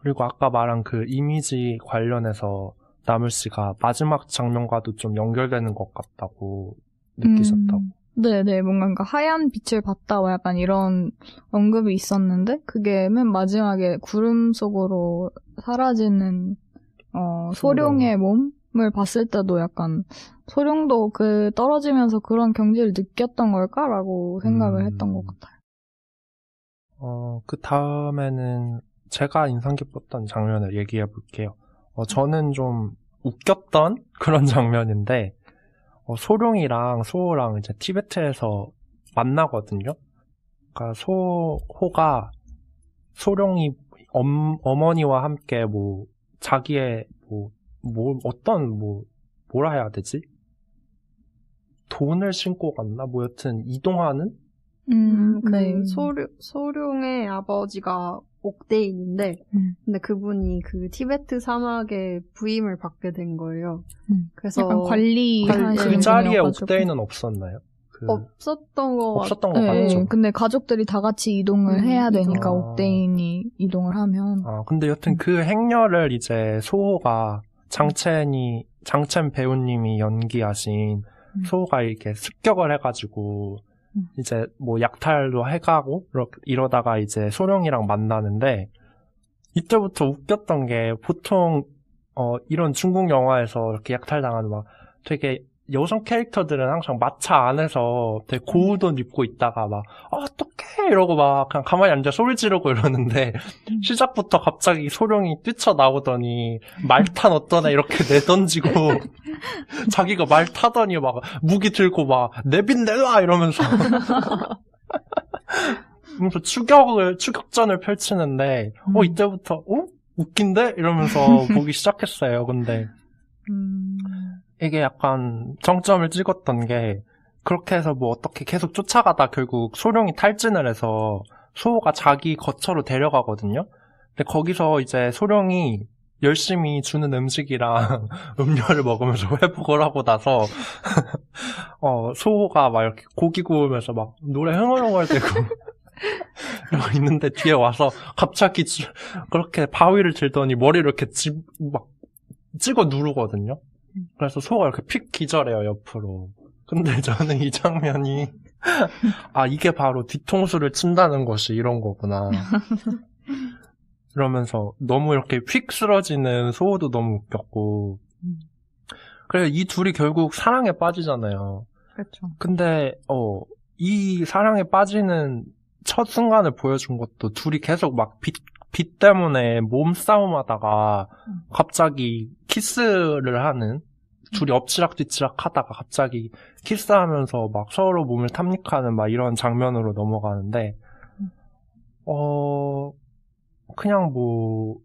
그리고 아까 말한 그 이미지 관련해서 나물 씨가 마지막 장면과도 좀 연결되는 것 같다고 느끼셨다고. 네네, 뭔가 하얀 빛을 봤다, 약간 이런 언급이 있었는데, 그게 맨 마지막에 구름 속으로 사라지는, 소룡의 몸을 봤을 때도 약간, 소룡도 그 떨어지면서 그런 경지를 느꼈던 걸까라고 생각을 했던 것 같아요. 그 다음에는 제가 인상 깊었던 장면을 얘기해 볼게요. 저는 좀 웃겼던 그런 장면인데, 소룡이랑 소호랑 이제 티베트에서 만나거든요. 그러니까 소호가 소룡이 어머니와 함께 뭐 자기의 뭐라 해야 되지? 돈을 신고 갔나? 뭐 여튼 이동하는? 네. 소룡의 아버지가 옥대인인데, 근데 그분이 그 티베트 사막에 부임을 받게 된 거예요. 그래서 약간 관리하시는 그 자리에 분이어가지고. 옥대인은 없었나요? 없었던 거 없었던 거 네, 맞죠? 근데 가족들이 다 같이 이동을 해야 되니까 옥대인이 이동을 하면. 근데 여튼 그 행렬을 이제 소호가 장첸 배우님이 연기하신 소호가 이렇게 습격을 해가지고 이제 뭐 약탈도 해가고 이러다가 이제 소룡이랑 만나는데 이때부터 웃겼던 게 보통 이런 중국 영화에서 이렇게 약탈당하는 막 되게 여성 캐릭터들은 항상 마차 안에서 되게 고운 옷 입고 있다가 막 어떡해 이러고 막 그냥 가만히 앉아 소리 지르고 이러는데 시작부터 갑자기 소룡이 뛰쳐나오더니 말탄 어떤 애 이렇게 내던지고 자기가 말 타더니 막 무기 들고 막 내놔 이러면서 그래서 추격전을 펼치는데 이때부터 웃긴데? 이러면서 보기 시작했어요. 근데 이게 약간 정점을 찍었던 게 그렇게 해서 뭐 어떻게 계속 쫓아가다 결국 소룡이 탈진을 해서 소호가 자기 거처로 데려가거든요. 근데 거기서 이제 소룡이 열심히 주는 음식이랑 음료를 먹으면서 회복을 하고 나서 소호가 막 이렇게 고기 구우면서 막 노래 흥얼흥얼대고 이러고 있는데 뒤에 와서 갑자기 그렇게 바위를 들더니 머리를 이렇게 막 찍어 누르거든요. 그래서 소호가 이렇게 픽 기절해요, 옆으로. 근데 저는 이 장면이 이게 바로 뒤통수를 친다는 것이 이런 거구나. 이러면서 너무 이렇게 휙 쓰러지는 소호도 너무 웃겼고. 그래서 이 둘이 결국 사랑에 빠지잖아요. 그렇죠. 근데 이 사랑에 빠지는 첫 순간을 보여준 것도 둘이 계속 막 빛 때문에 몸싸움 하다가 갑자기 키스를 하는, 둘이 엎치락뒤치락 하다가 갑자기 키스하면서 막 서로 몸을 탐닉하는 막 이런 장면으로 넘어가는데 그냥 뭐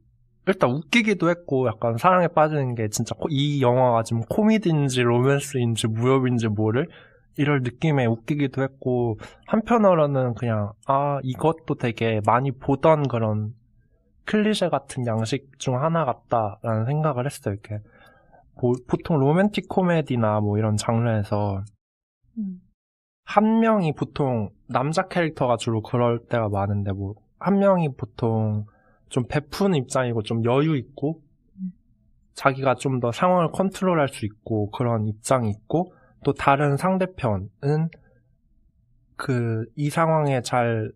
일단 웃기기도 했고 약간 사랑에 빠지는 게 진짜 이 영화가 지금 코미디인지 로맨스인지 무협인지 모를 이럴 느낌에 웃기기도 했고 한편으로는 그냥 이것도 되게 많이 보던 그런 클리셰 같은 양식 중 하나 같다라는 생각을 했어요. 이렇게 뭐 보통 로맨틱 코미디나 뭐 이런 장르에서 한 명이 보통 남자 캐릭터가 주로 그럴 때가 많은데 뭐 한 명이 보통 좀 베푸는 입장이고 좀 여유 있고 자기가 좀 더 상황을 컨트롤할 수 있고 그런 입장이 있고 또 다른 상대편은 이 상황에 잘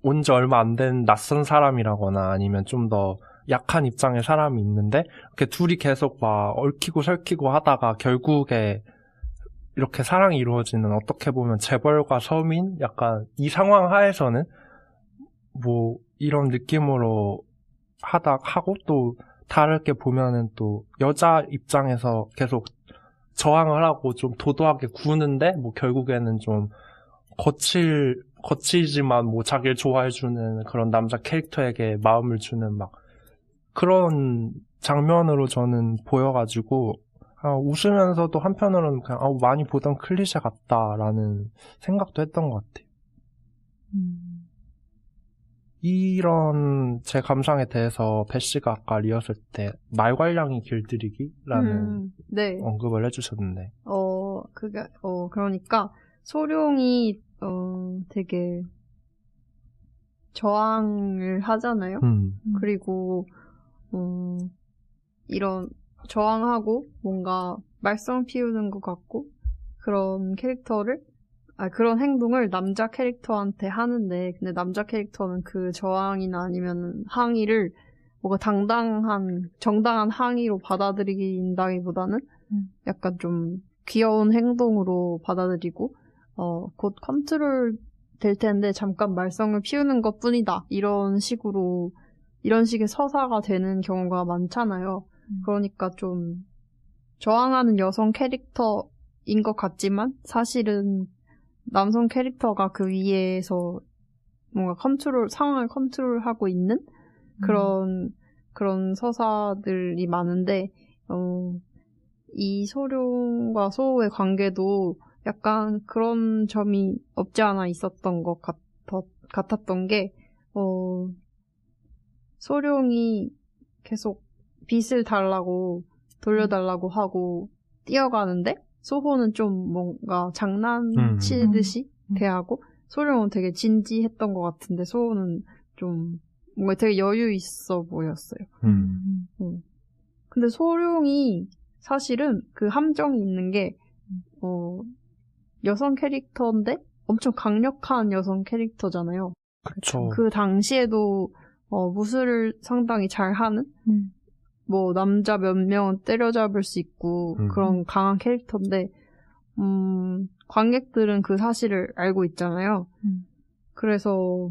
온 지 얼마 안 된 낯선 사람이라거나 아니면 좀 더 약한 입장의 사람이 있는데 이렇게 둘이 계속 막 얽히고 설키고 하다가 결국에 이렇게 사랑이 이루어지는 어떻게 보면 재벌과 서민 약간 이 상황 하에서는 뭐 이런 느낌으로 하고 또 다르게 보면은 또 여자 입장에서 계속 저항을 하고 좀 도도하게 구는데 뭐 결국에는 좀 거칠지만 뭐 자기를 좋아해주는 그런 남자 캐릭터에게 마음을 주는 막 그런 장면으로 저는 보여가지고 웃으면서도 한편으로는 그냥 많이 보던 클리셰 같다라는 생각도 했던 것 같아요. 이런 제 감상에 대해서 배 씨가 아까 리허설 때 말괄량이 길들이기라는 네. 언급을 해주셨는데 그러니까 소룡이 되게 저항을 하잖아요. 그리고 이런 저항하고 뭔가 말썽 피우는 것 같고 그런 그런 행동을 남자 캐릭터한테 하는데 근데 남자 캐릭터는 그 저항이나 아니면 항의를 뭔가 정당한 항의로 받아들인다기보다는 약간 좀 귀여운 행동으로 받아들이고 곧 컨트롤 될 텐데 잠깐 말썽을 피우는 것 뿐이다. 이런 식의 서사가 되는 경우가 많잖아요. 그러니까 좀 저항하는 여성 캐릭터인 것 같지만 사실은 남성 캐릭터가 그 위에서 뭔가 상황을 컨트롤하고 있는 그런 서사들이 많은데, 이 소룡과 소호의 관계도 약간 그런 점이 없지 않아 있었던 것 같았던 게, 소룡이 계속 빚을 돌려달라고 하고 뛰어가는데, 소호는 좀 뭔가 장난치듯이 대하고, 소룡은 되게 진지했던 것 같은데, 소호는 좀 뭔가 되게 여유 있어 보였어요. 근데 소룡이 사실은 그 함정이 있는 게, 여성 캐릭터인데 엄청 강력한 여성 캐릭터잖아요. 그쵸. 그 당시에도 무술을 상당히 잘하는 뭐 남자 몇 명은 때려잡을 수 있고 그런 강한 캐릭터인데 관객들은 그 사실을 알고 있잖아요. 그래서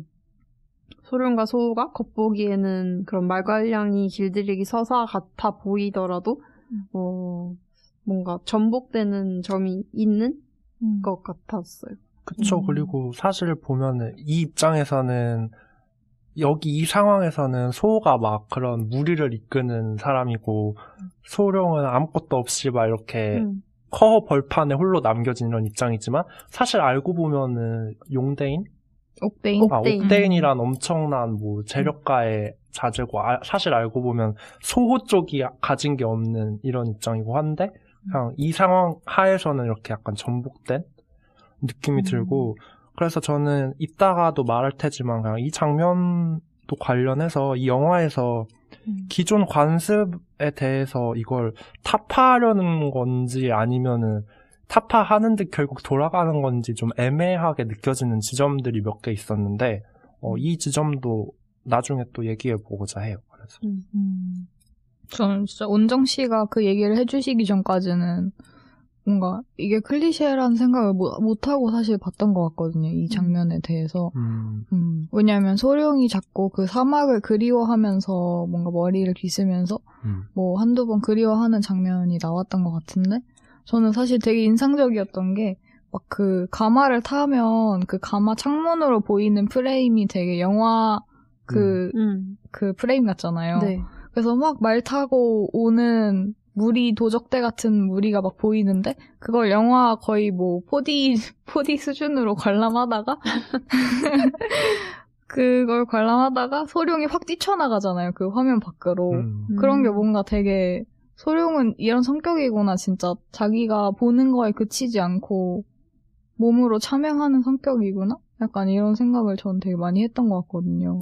소룡과 소호가 겉보기에는 그런 말괄량이 길들이기 서사 같아 보이더라도 뭔가 전복되는 점이 있는 것 같았어요. 그쵸. 그리고 사실 보면은 이 입장에서는 이 상황에서는 소호가 막 그런 무리를 이끄는 사람이고 소룡은 아무것도 없이 막 이렇게 커 벌판에 홀로 남겨진 이런 입장이지만 사실 알고 보면은 옥대인이란 엄청난 뭐 재력가의 자제고 사실 알고 보면 소호 쪽이 가진 게 없는 이런 입장이고 한데 그냥 이 상황 하에서는 이렇게 약간 전복된 느낌이 들고 그래서 저는 이따가도 말할 테지만 그냥 이 장면도 관련해서 이 영화에서 기존 관습에 대해서 이걸 타파하려는 건지 아니면은 타파하는데 결국 돌아가는 건지 좀 애매하게 느껴지는 지점들이 몇 개 있었는데 이 지점도 나중에 또 얘기해보고자 해요. 그래서 저는 진짜 온정 씨가 그 얘기를 해주시기 전까지는 뭔가 이게 클리셰라는 생각을 못하고 사실 봤던 것 같거든요. 이 장면에 대해서. 왜냐하면 소룡이 자꾸 그 사막을 그리워하면서 뭔가 머리를 빗으면서 뭐 한두 번 그리워하는 장면이 나왔던 것 같은데 저는 사실 되게 인상적이었던 게 막 그 가마를 타면 그 가마 창문으로 보이는 프레임이 되게 영화 그 프레임 같잖아요. 네. 그래서 막 말 타고 오는 도적대 같은 무리가 막 보이는데 그걸 영화 거의 뭐 4D 수준으로 관람하다가 그걸 관람하다가 소룡이 확 뛰쳐나가잖아요. 그 화면 밖으로. 그런 게 뭔가 되게 소룡은 이런 성격이구나. 진짜 자기가 보는 거에 그치지 않고 몸으로 참여하는 성격이구나. 약간 이런 생각을 전 되게 많이 했던 것 같거든요.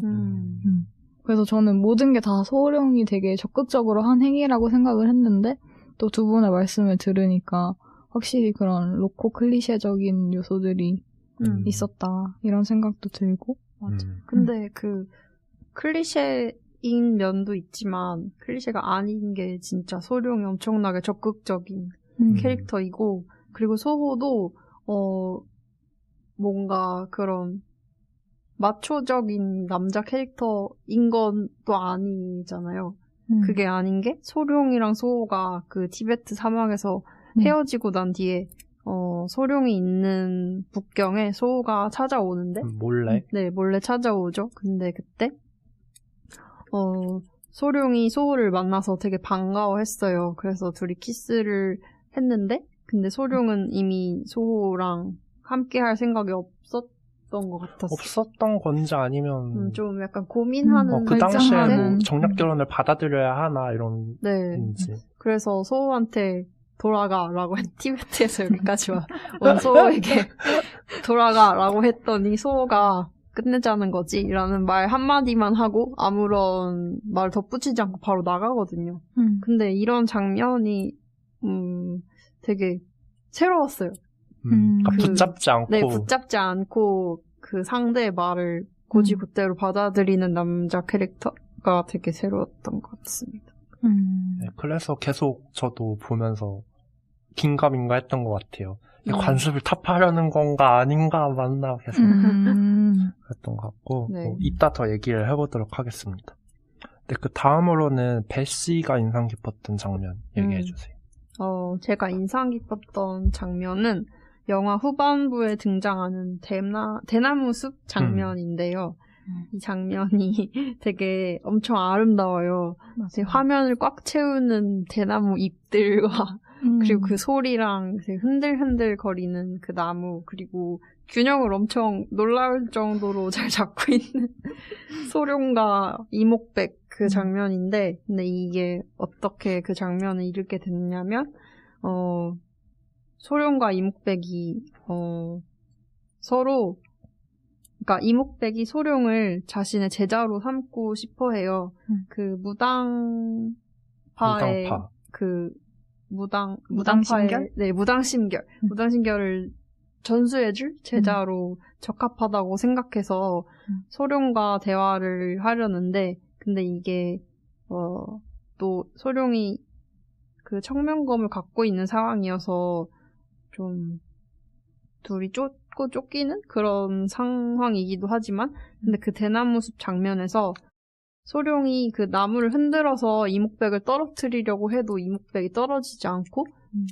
그래서 저는 모든 게 다 소룡이 되게 적극적으로 한 행위라고 생각을 했는데 또 두 분의 말씀을 들으니까 확실히 그런 로코 클리셰적인 요소들이 있었다 이런 생각도 들고 맞아. 근데 그 클리셰인 면도 있지만 클리셰가 아닌 게 진짜 소룡이 엄청나게 적극적인 캐릭터이고 그리고 소호도 뭔가 그런 마초적인 남자 캐릭터인 건 또 아니잖아요. 그게 아닌 게 소룡이랑 소호가 그 티베트 사막에서 헤어지고 난 뒤에 소룡이 있는 북경에 소호가 찾아오는데 몰래? 네, 몰래 찾아오죠. 근데 그때 소룡이 소호를 만나서 되게 반가워했어요. 그래서 둘이 키스를 했는데 근데 소룡은 이미 소호랑 함께 할 생각이 없었던 것 같았어요. 없었던 건지 아니면 좀 약간 고민하는 그 당시에 뭐 정략 결혼을 받아들여야 하나 이런 건지. 그래서 소호한테 돌아가라고 티베트에서 여기까지 온 소호에게 돌아가라고 했더니 소호가 끝내자는 거지 라는 말 한마디만 하고 아무런 말 덧붙이지 않고 바로 나가거든요. 근데 이런 장면이 되게 새로웠어요. 붙잡지 않고. 네, 붙잡지 않고 그 상대의 말을 고지고대로 받아들이는 남자 캐릭터가 되게 새로웠던 것 같습니다. 네, 그래서 계속 저도 보면서 긴가민가 했던 것 같아요. 관습을 타파하려는 건가 아닌가 맞나 계속 그랬던 것 같고 네. 이따 더 얘기를 해보도록 하겠습니다. 근데 그 다음으로는 베시가 인상 깊었던 장면 얘기해주세요. 제가 인상 깊었던 장면은 영화 후반부에 등장하는 대나무 숲 장면인데요. 이 장면이 되게 엄청 아름다워요. 화면을 꽉 채우는 대나무 잎들과 그리고 그 소리랑 흔들흔들 거리는 그 나무 그리고 균형을 엄청 놀라울 정도로 잘 잡고 있는 소룡과 이목백 그 장면인데 근데 이게 어떻게 그 장면을 이르게 됐냐면 소룡과 이목백이 서로 그러니까 이목백이 소룡을 자신의 제자로 삼고 싶어 해요. 그 무당파의 무당파. 그 무당심결? 네, 무당심결을 전수해줄 제자로 적합하다고 생각해서 소룡과 대화를 하려는데 근데 이게 또 소룡이 그 청명검을 갖고 있는 상황이어서 좀 둘이 쫓고 쫓기는 그런 상황이기도 하지만 근데 그 대나무숲 장면에서 소룡이 그 나무를 흔들어서 이목백을 떨어뜨리려고 해도 이목백이 떨어지지 않고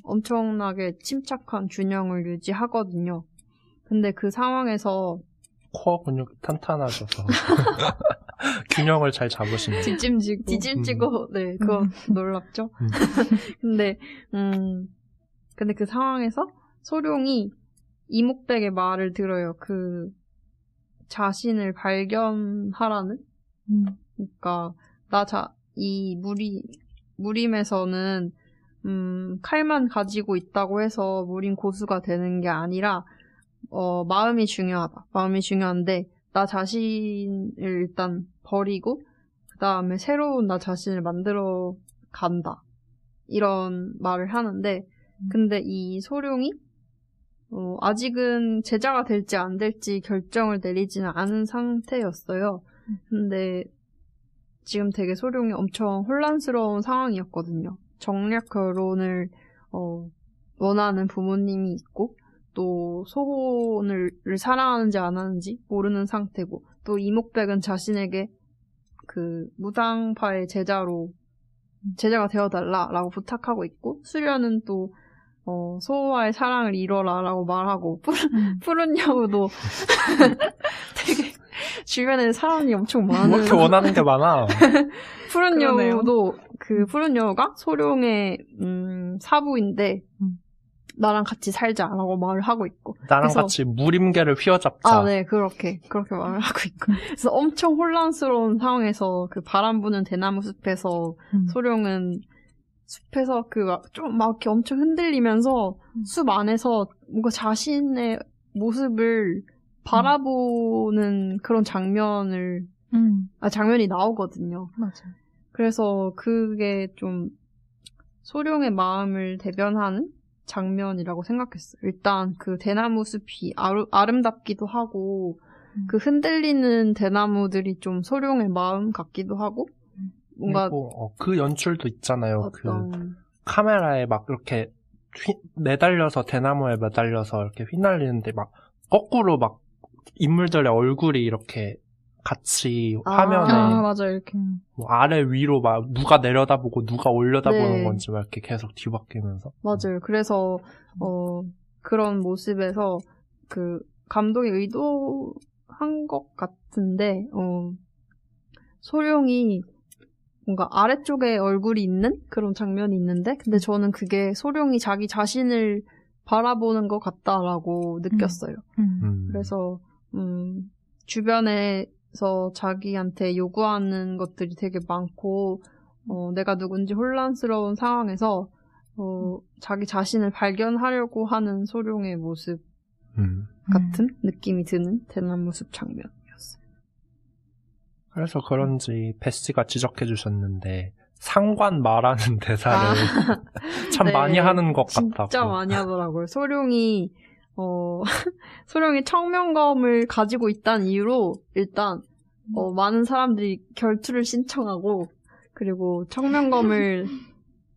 엄청나게 침착한 균형을 유지하거든요. 근데 그 상황에서 코어 근육이 탄탄하셔서 균형을 잘 잡으시네요. 뒤짐지고 네, 그거 놀랍죠? 근데 그 상황에서 소룡이 이목백의 말을 들어요. 그 자신을 발견하라는 그러니까 이 무림에서는 칼만 가지고 있다고 해서 무림 고수가 되는 게 아니라 마음이 중요하다. 마음이 중요한데 나 자신을 일단 버리고 그 다음에 새로운 나 자신을 만들어 간다. 이런 말을 하는데 근데 이 소룡이 아직은 제자가 될지 안 될지 결정을 내리지는 않은 상태였어요. 근데 지금 되게 소룡이 엄청 혼란스러운 상황이었거든요. 정략 결혼을 원하는 부모님이 있고 또 소혼을 사랑하는지 안 하는지 모르는 상태고 또 이목백은 자신에게 그 무당파의 제자가 되어달라라고 부탁하고 있고 수련은 또 소와의 사랑을 이뤄라라고 말하고 푸른 여우도 되게 주변에 사람이 엄청 많은 뭐 이렇게 원하는 게 많아. 푸른 그러네요. 여우도 그 푸른 여우가 소룡의 사부인데 나랑 같이 살자라고 말을 하고 있고 나랑 그래서, 같이 무림개를 휘어잡자. 네 그렇게 말을 하고 있고 그래서 엄청 혼란스러운 상황에서 그 바람 부는 대나무 숲에서 소룡은 숲에서 좀 막 이렇게 엄청 흔들리면서 숲 안에서 뭔가 자신의 모습을 바라보는 그런 장면이 나오거든요. 맞아요. 그래서 그게 좀 소룡의 마음을 대변하는 장면이라고 생각했어요. 일단 그 대나무 숲이 아름답기도 하고 그 흔들리는 대나무들이 좀 소룡의 마음 같기도 하고 뭔가 그리고 그 연출도 있잖아요. 그 카메라에 막 이렇게 매달려서 대나무에 매달려서 이렇게 휘날리는데 막 거꾸로 막 인물들의 얼굴이 이렇게 같이 화면에 맞아요. 이렇게 뭐 아래 위로 막 누가 내려다보고 누가 올려다보는 네. 건지 막 이렇게 계속 뒤바뀌면서 맞아요. 그래서 그런 모습에서 그 감독이 의도한 것 같은데 소룡이 뭔가 아래쪽에 얼굴이 있는 그런 장면이 있는데 근데 저는 그게 소룡이 자기 자신을 바라보는 것 같다라고 느꼈어요. 그래서 주변에서 자기한테 요구하는 것들이 되게 많고 내가 누군지 혼란스러운 상황에서 자기 자신을 발견하려고 하는 소룡의 모습 같은 느낌이 드는 대나무숲 장면이었습니다. 그래서 그런지 베씨가 지적해 주셨는데 상관 말하는 대사를 참 네, 많이 하는 것 같다고. 진짜 많이 하더라고요. 소룡이 소룡이 청명검을 가지고 있다는 이유로 일단 많은 사람들이 결투를 신청하고 그리고 청명검을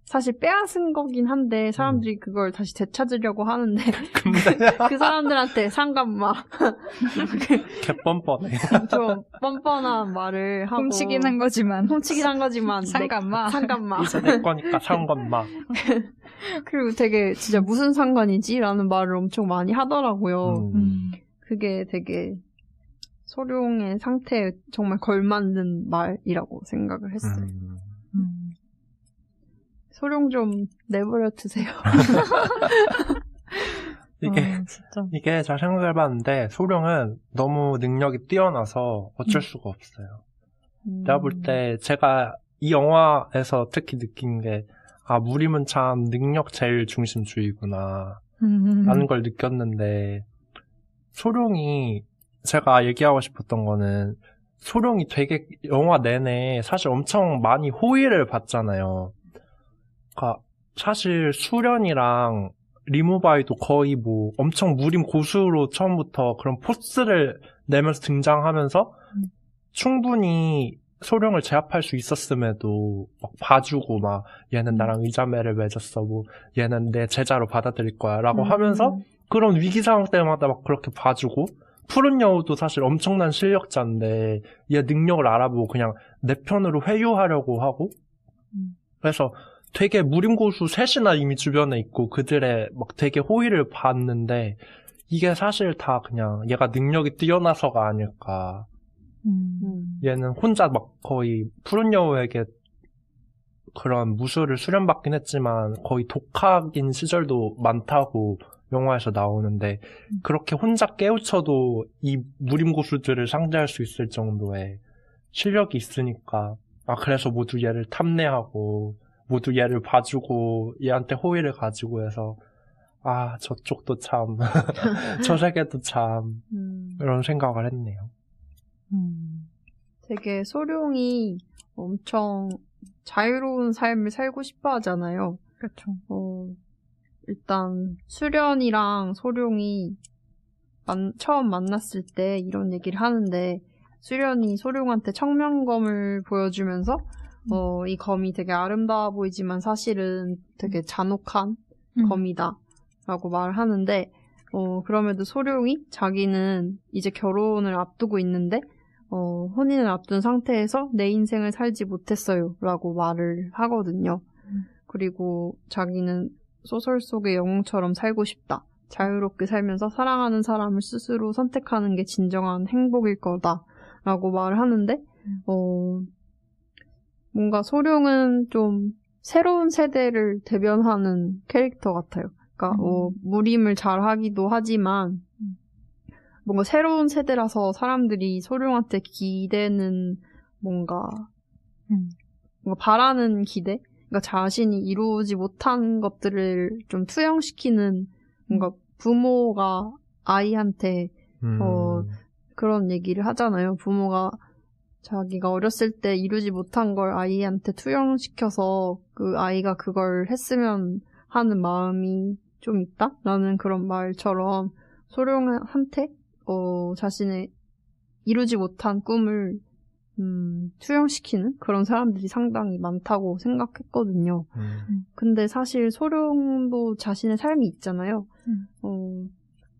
사실 빼앗은 거긴 한데 사람들이 그걸 다시 되찾으려고 하는데 근데 그 사람들한테 상관마 개뻔뻔해. 좀 뻔뻔한 말을 하고 훔치긴 한 거지만 상관마 이제 내 거니까 상관마. 그리고 되게 진짜 무슨 상관이지? 라는 말을 엄청 많이 하더라고요. 그게 되게 소룡의 상태에 정말 걸맞는 말이라고 생각을 했어요. 소룡 좀 내버려 두세요. 이게 잘 생각해봤는데 소룡은 너무 능력이 뛰어나서 어쩔 수가 없어요. 내가 볼 때 제가 이 영화에서 특히 느낀 게 무림은 참 능력 제일 중심주의구나 라는 걸 느꼈는데 소룡이 제가 얘기하고 싶었던 거는 소룡이 되게 영화 내내 사실 엄청 많이 호의를 받잖아요. 그러니까 사실 수련이랑 리무바이도 거의 뭐 엄청 무림 고수로 처음부터 그런 포스를 내면서 등장하면서 충분히 소룡을 제압할 수 있었음에도 막 봐주고 막 얘는 나랑 의자매를 맺었어 뭐 얘는 내 제자로 받아들일 거야 라고 하면서 그런 위기 상황 때마다 막 그렇게 봐주고 푸른 여우도 사실 엄청난 실력자인데 얘 능력을 알아보고 그냥 내 편으로 회유하려고 하고 그래서 되게 무림고수 셋이나 이미 주변에 있고 그들의 막 되게 호의를 받는데 이게 사실 다 그냥 얘가 능력이 뛰어나서가 아닐까. 얘는 혼자 막 거의 푸른 여우에게 그런 무술을 수련받긴 했지만 거의 독학인 시절도 많다고 영화에서 나오는데 그렇게 혼자 깨우쳐도 이 무림고수들을 상대할 수 있을 정도의 실력이 있으니까 그래서 모두 얘를 탐내하고 모두 얘를 봐주고 얘한테 호의를 가지고 해서 저쪽도 참 저 세계도 참 이런 생각을 했네요. 되게 소룡이 엄청 자유로운 삶을 살고 싶어 하잖아요. 그렇죠. 일단 수련이랑 소룡이 처음 만났을 때 이런 얘기를 하는데 수련이 소룡한테 청명검을 보여주면서 이 검이 되게 아름다워 보이지만 사실은 되게 잔혹한 검이다 라고 말을 하는데 그럼에도 소룡이 자기는 이제 결혼을 앞두고 있는데 혼인을 앞둔 상태에서 내 인생을 살지 못했어요 라고 말을 하거든요. 그리고 자기는 소설 속의 영웅처럼 살고 싶다. 자유롭게 살면서 사랑하는 사람을 스스로 선택하는 게 진정한 행복일 거다 라고 말을 하는데 뭔가 소룡은 좀 새로운 세대를 대변하는 캐릭터 같아요. 그러니까 무림을 잘하기도 하지만 뭔가 새로운 세대라서 사람들이 소룡한테 기대는 뭔가 바라는 기대? 그러니까 자신이 이루지 못한 것들을 좀 투영시키는 뭔가 부모가 아이한테 그런 얘기를 하잖아요. 부모가 자기가 어렸을 때 이루지 못한 걸 아이한테 투영시켜서 그 아이가 그걸 했으면 하는 마음이 좀 있다? 라는 그런 말처럼 소룡한테 자신의 이루지 못한 꿈을 투영시키는 그런 사람들이 상당히 많다고 생각했거든요. 근데 사실 소룡도 자신의 삶이 있잖아요.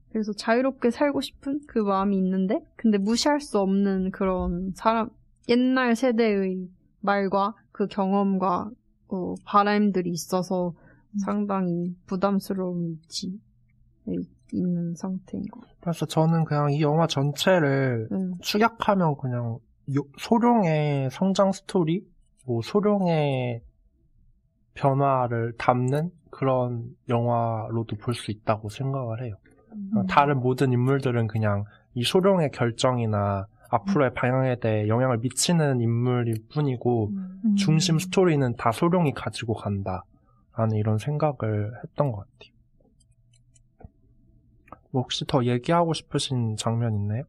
그래서 자유롭게 살고 싶은 그 마음이 있는데 근데 무시할 수 없는 그런 사람 옛날 세대의 말과 그 경험과 바람들이 있어서 상당히 부담스러운 위치에 있는 상태인 것 같아요. 그래서 저는 그냥 이 영화 전체를 축약하면 그냥 소룡의 성장 스토리, 뭐 소룡의 변화를 담는 그런 영화로도 볼 수 있다고 생각을 해요. 다른 모든 인물들은 그냥 이 소룡의 결정이나 앞으로의 방향에 대해 영향을 미치는 인물일 뿐이고 중심 스토리는 다 소룡이 가지고 간다라는 이런 생각을 했던 것 같아요. 뭐 혹시 더 얘기하고 싶으신 장면 있나요?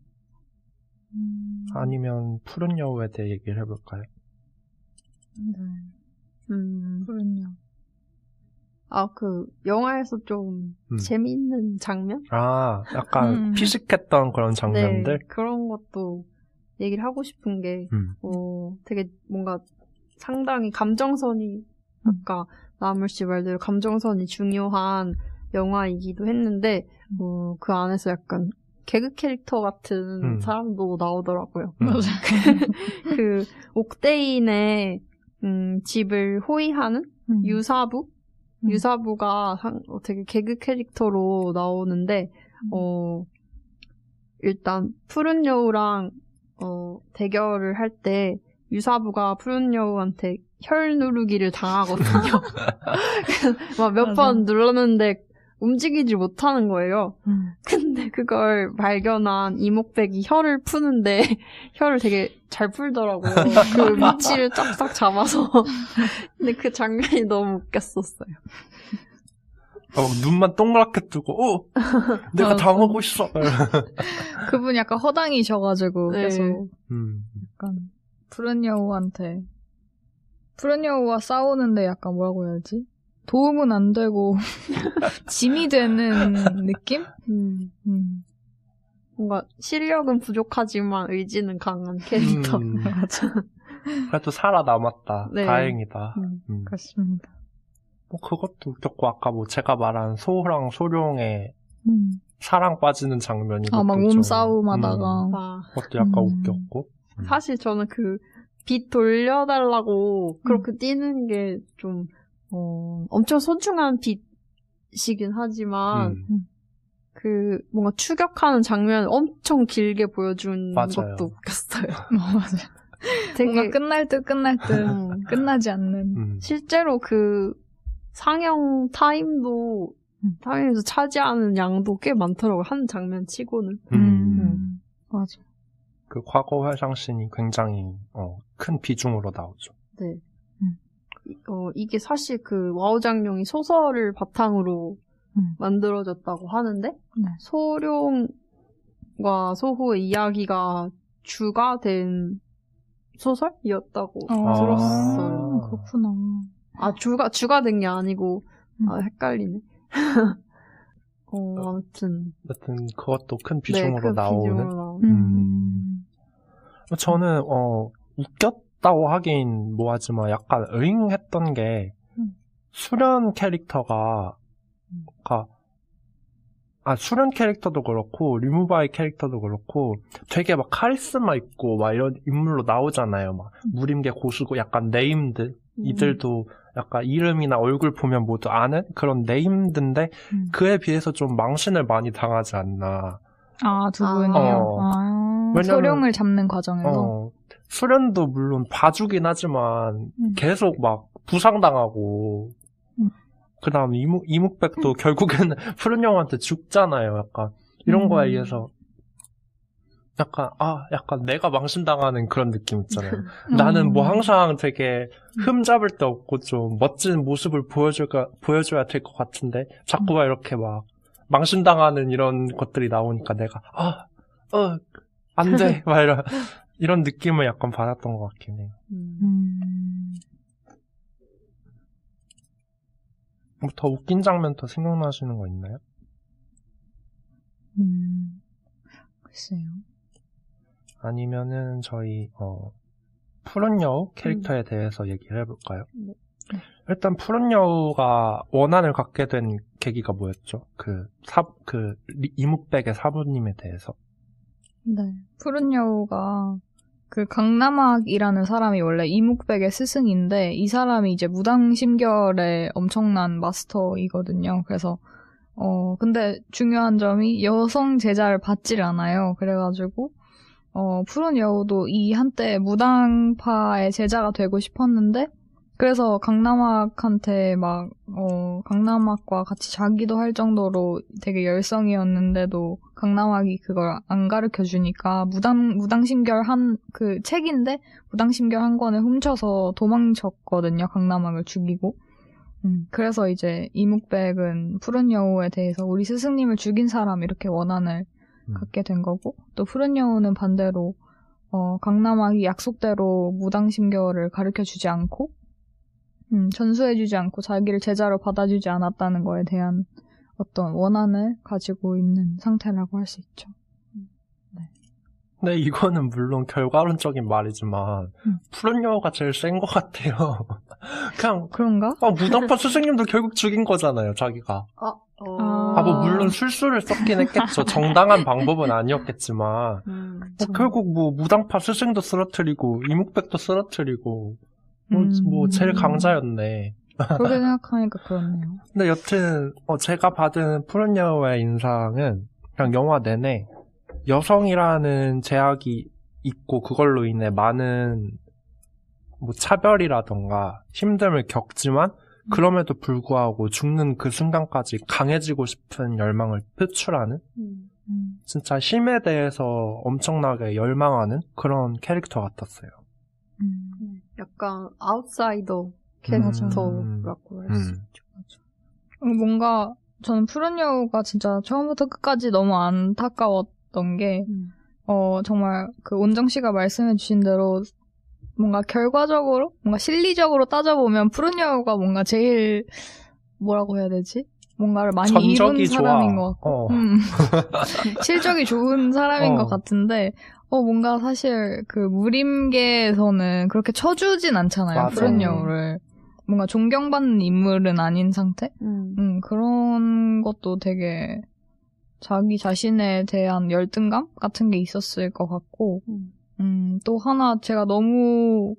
아니면 푸른 여우에 대해 얘기를 해볼까요? 네. 푸른 여우. 그 영화에서 좀 재미있는 장면? 약간 피식했던 그런 장면들? 네, 그런 것도 얘기를 하고 싶은 게 되게 뭔가 상당히 감정선이 아까 나물 씨 말대로 감정선이 중요한 영화이기도 했는데 그 안에서 약간 개그 캐릭터 같은 사람도 나오더라고요. 그 옥대인의 집을 호위하는 유사부가 되게 개그 캐릭터로 나오는데 일단 푸른 여우랑 대결을 할 때 유사부가 푸른 여우한테 혈 누르기를 당하거든요. 막 몇 번 눌렀는데 움직이지 못하는 거예요. 근데 그걸 발견한 이목백이 혀를 푸는데 혀를 되게 잘 풀더라고요. 그 위치를 쫙쫙 잡아서. 근데 그 장면이 너무 웃겼었어요. 눈만 동그랗게 뜨고 내가 당하고 있어. 그분 약간 허당이셔가지고 네. 계속 약간 푸른 여우와 싸우는데 약간 뭐라고 해야지? 도움은 안 되고 짐이 되는 느낌? 뭔가 실력은 부족하지만 의지는 강한 캐릭터. 맞아. 그래도 살아남았다. 네. 다행이다. 그렇습니다. 그것도 웃겼고 아까 제가 말한 소랑 소룡의 사랑 빠지는 장면이 막 몸싸움하다가 그것도 약간 웃겼고. 사실 저는 그 빛 돌려달라고 그렇게 뛰는 게 좀 엄청 소중한 빛이긴 하지만 그 뭔가 추격하는 장면을 엄청 길게 보여준 맞아요. 것도 웃겼어요. 맞아요. 되게 뭔가 끝날 듯 끝나지 않는. 실제로 그 상영 타임에서 차지하는 양도 꽤 많더라고요. 한 장면 치고는. 맞아. 그 과거 회상씬이 굉장히 큰 비중으로 나오죠. 네. 이게 사실 그 와우장룡이 소설을 바탕으로 만들어졌다고 하는데 소룡과 소호의 이야기가 주가 된 소설이었다고 들었어요. 그렇구나. 주가 된 게 아니고 헷갈리네. 아무튼 그것도 큰 비중으로 큰 나오는. 비중으로 저는 웃겼다고 하긴 뭐하지만 약간 의잉했던 게 수련 캐릭터가 수련 캐릭터도 그렇고 리무바이 캐릭터도 그렇고 되게 막 카리스마 있고 막 이런 인물로 나오잖아요. 막 무림개 고수고 약간 네임드 이들도 약간 이름이나 얼굴 보면 모두 아는 그런 네임드인데 그에 비해서 좀 망신을 많이 당하지 않나. 두 분이요? 왜냐면, 소룡을 잡는 과정에서? 수련도 물론 봐주긴 하지만 계속 막 부상당하고 그 다음 이묵백도 결국에는 푸른 여우한테 죽잖아요. 약간 이런 거에 의해서 약간 내가 망신당하는 그런 느낌 있잖아요. 나는 뭐 항상 되게 흠잡을 데 없고 좀 멋진 모습을 보여줘야 될 것 같은데 자꾸 막 이렇게 막 망신당하는 이런 것들이 나오니까 내가 안 돼 막 이런 느낌을 약간 받았던 것 같긴 해요. 뭐 더 웃긴 장면 더 생각나시는 거 있나요? 글쎄요. 아니면은 저희 푸른 여우 캐릭터에 대해서 얘기를 해볼까요? 일단 푸른 여우가 원한을 갖게 된 계기가 뭐였죠? 이묵백의 사부님에 대해서. 네. 푸른 여우가 그 강남학이라는 사람이 원래 이묵백의 스승인데 이 사람이 이제 무당심결의 엄청난 마스터이거든요. 그래서 근데 중요한 점이 여성 제자를 받질 않아요. 그래가지고 푸른 여우도 이 한때 무당파의 제자가 되고 싶었는데 그래서 강남학한테 강남학과 같이 자기도 할 정도로 되게 열성이었는데도 강남학이 그걸 안 가르쳐 주니까 무당심결 그 책인데 무당심결 한 권을 훔쳐서 도망쳤거든요. 강남학을 죽이고. 그래서 이제 이묵백은 푸른 여우에 대해서 우리 스승님을 죽인 사람 이렇게 원한을 갖게 된 거고 또 푸른 여우는 반대로 강남학이 약속대로 무당심결을 가르쳐주지 않고 전수해주지 않고 자기를 제자로 받아주지 않았다는 거에 대한 어떤 원한을 가지고 있는 상태라고 할 수 있죠. 근데 이거는 물론 결과론적인 말이지만 푸른 여우가 제일 센 것 같아요. 그냥 그런가? 무당파 스승님도 결국 죽인 거잖아요, 자기가. 뭐 물론 술수를 썼긴 했겠죠. 정당한 방법은 아니었겠지만 결국 뭐 무당파 스승도 쓰러뜨리고 이묵백도 쓰러뜨리고 뭐 제일 강자였네. 그렇게 생각하니까 그렇네요. 근데 여튼 제가 받은 푸른 여우의 인상은 그냥 영화 내내 여성이라는 제약이 있고 그걸로 인해 많은 뭐 차별이라던가 힘듦을 겪지만 그럼에도 불구하고 죽는 그 순간까지 강해지고 싶은 열망을 표출하는 진짜 힘에 대해서 엄청나게 열망하는 그런 캐릭터 같았어요. 약간 아웃사이더 캐릭터라고 할 수 있죠. 뭔가 저는 푸른 여우가 진짜 처음부터 끝까지 너무 안타까웠던 게 정말 그 온정 씨가 말씀해 주신 대로 뭔가 결과적으로 뭔가 실리적으로 따져보면 푸른 여우가 뭔가 제일 뭐라고 해야 되지? 뭔가를 많이 이룬 사람인 것 같고 실적이 좋은 사람인 것 같은데 뭔가 사실 그 무림계에서는 그렇게 쳐주진 않잖아요. 맞아. 푸른 여우를 뭔가 존경받는 인물은 아닌 상태? 그런 것도 되게 자기 자신에 대한 열등감 같은 게 있었을 것 같고 또 하나 제가 너무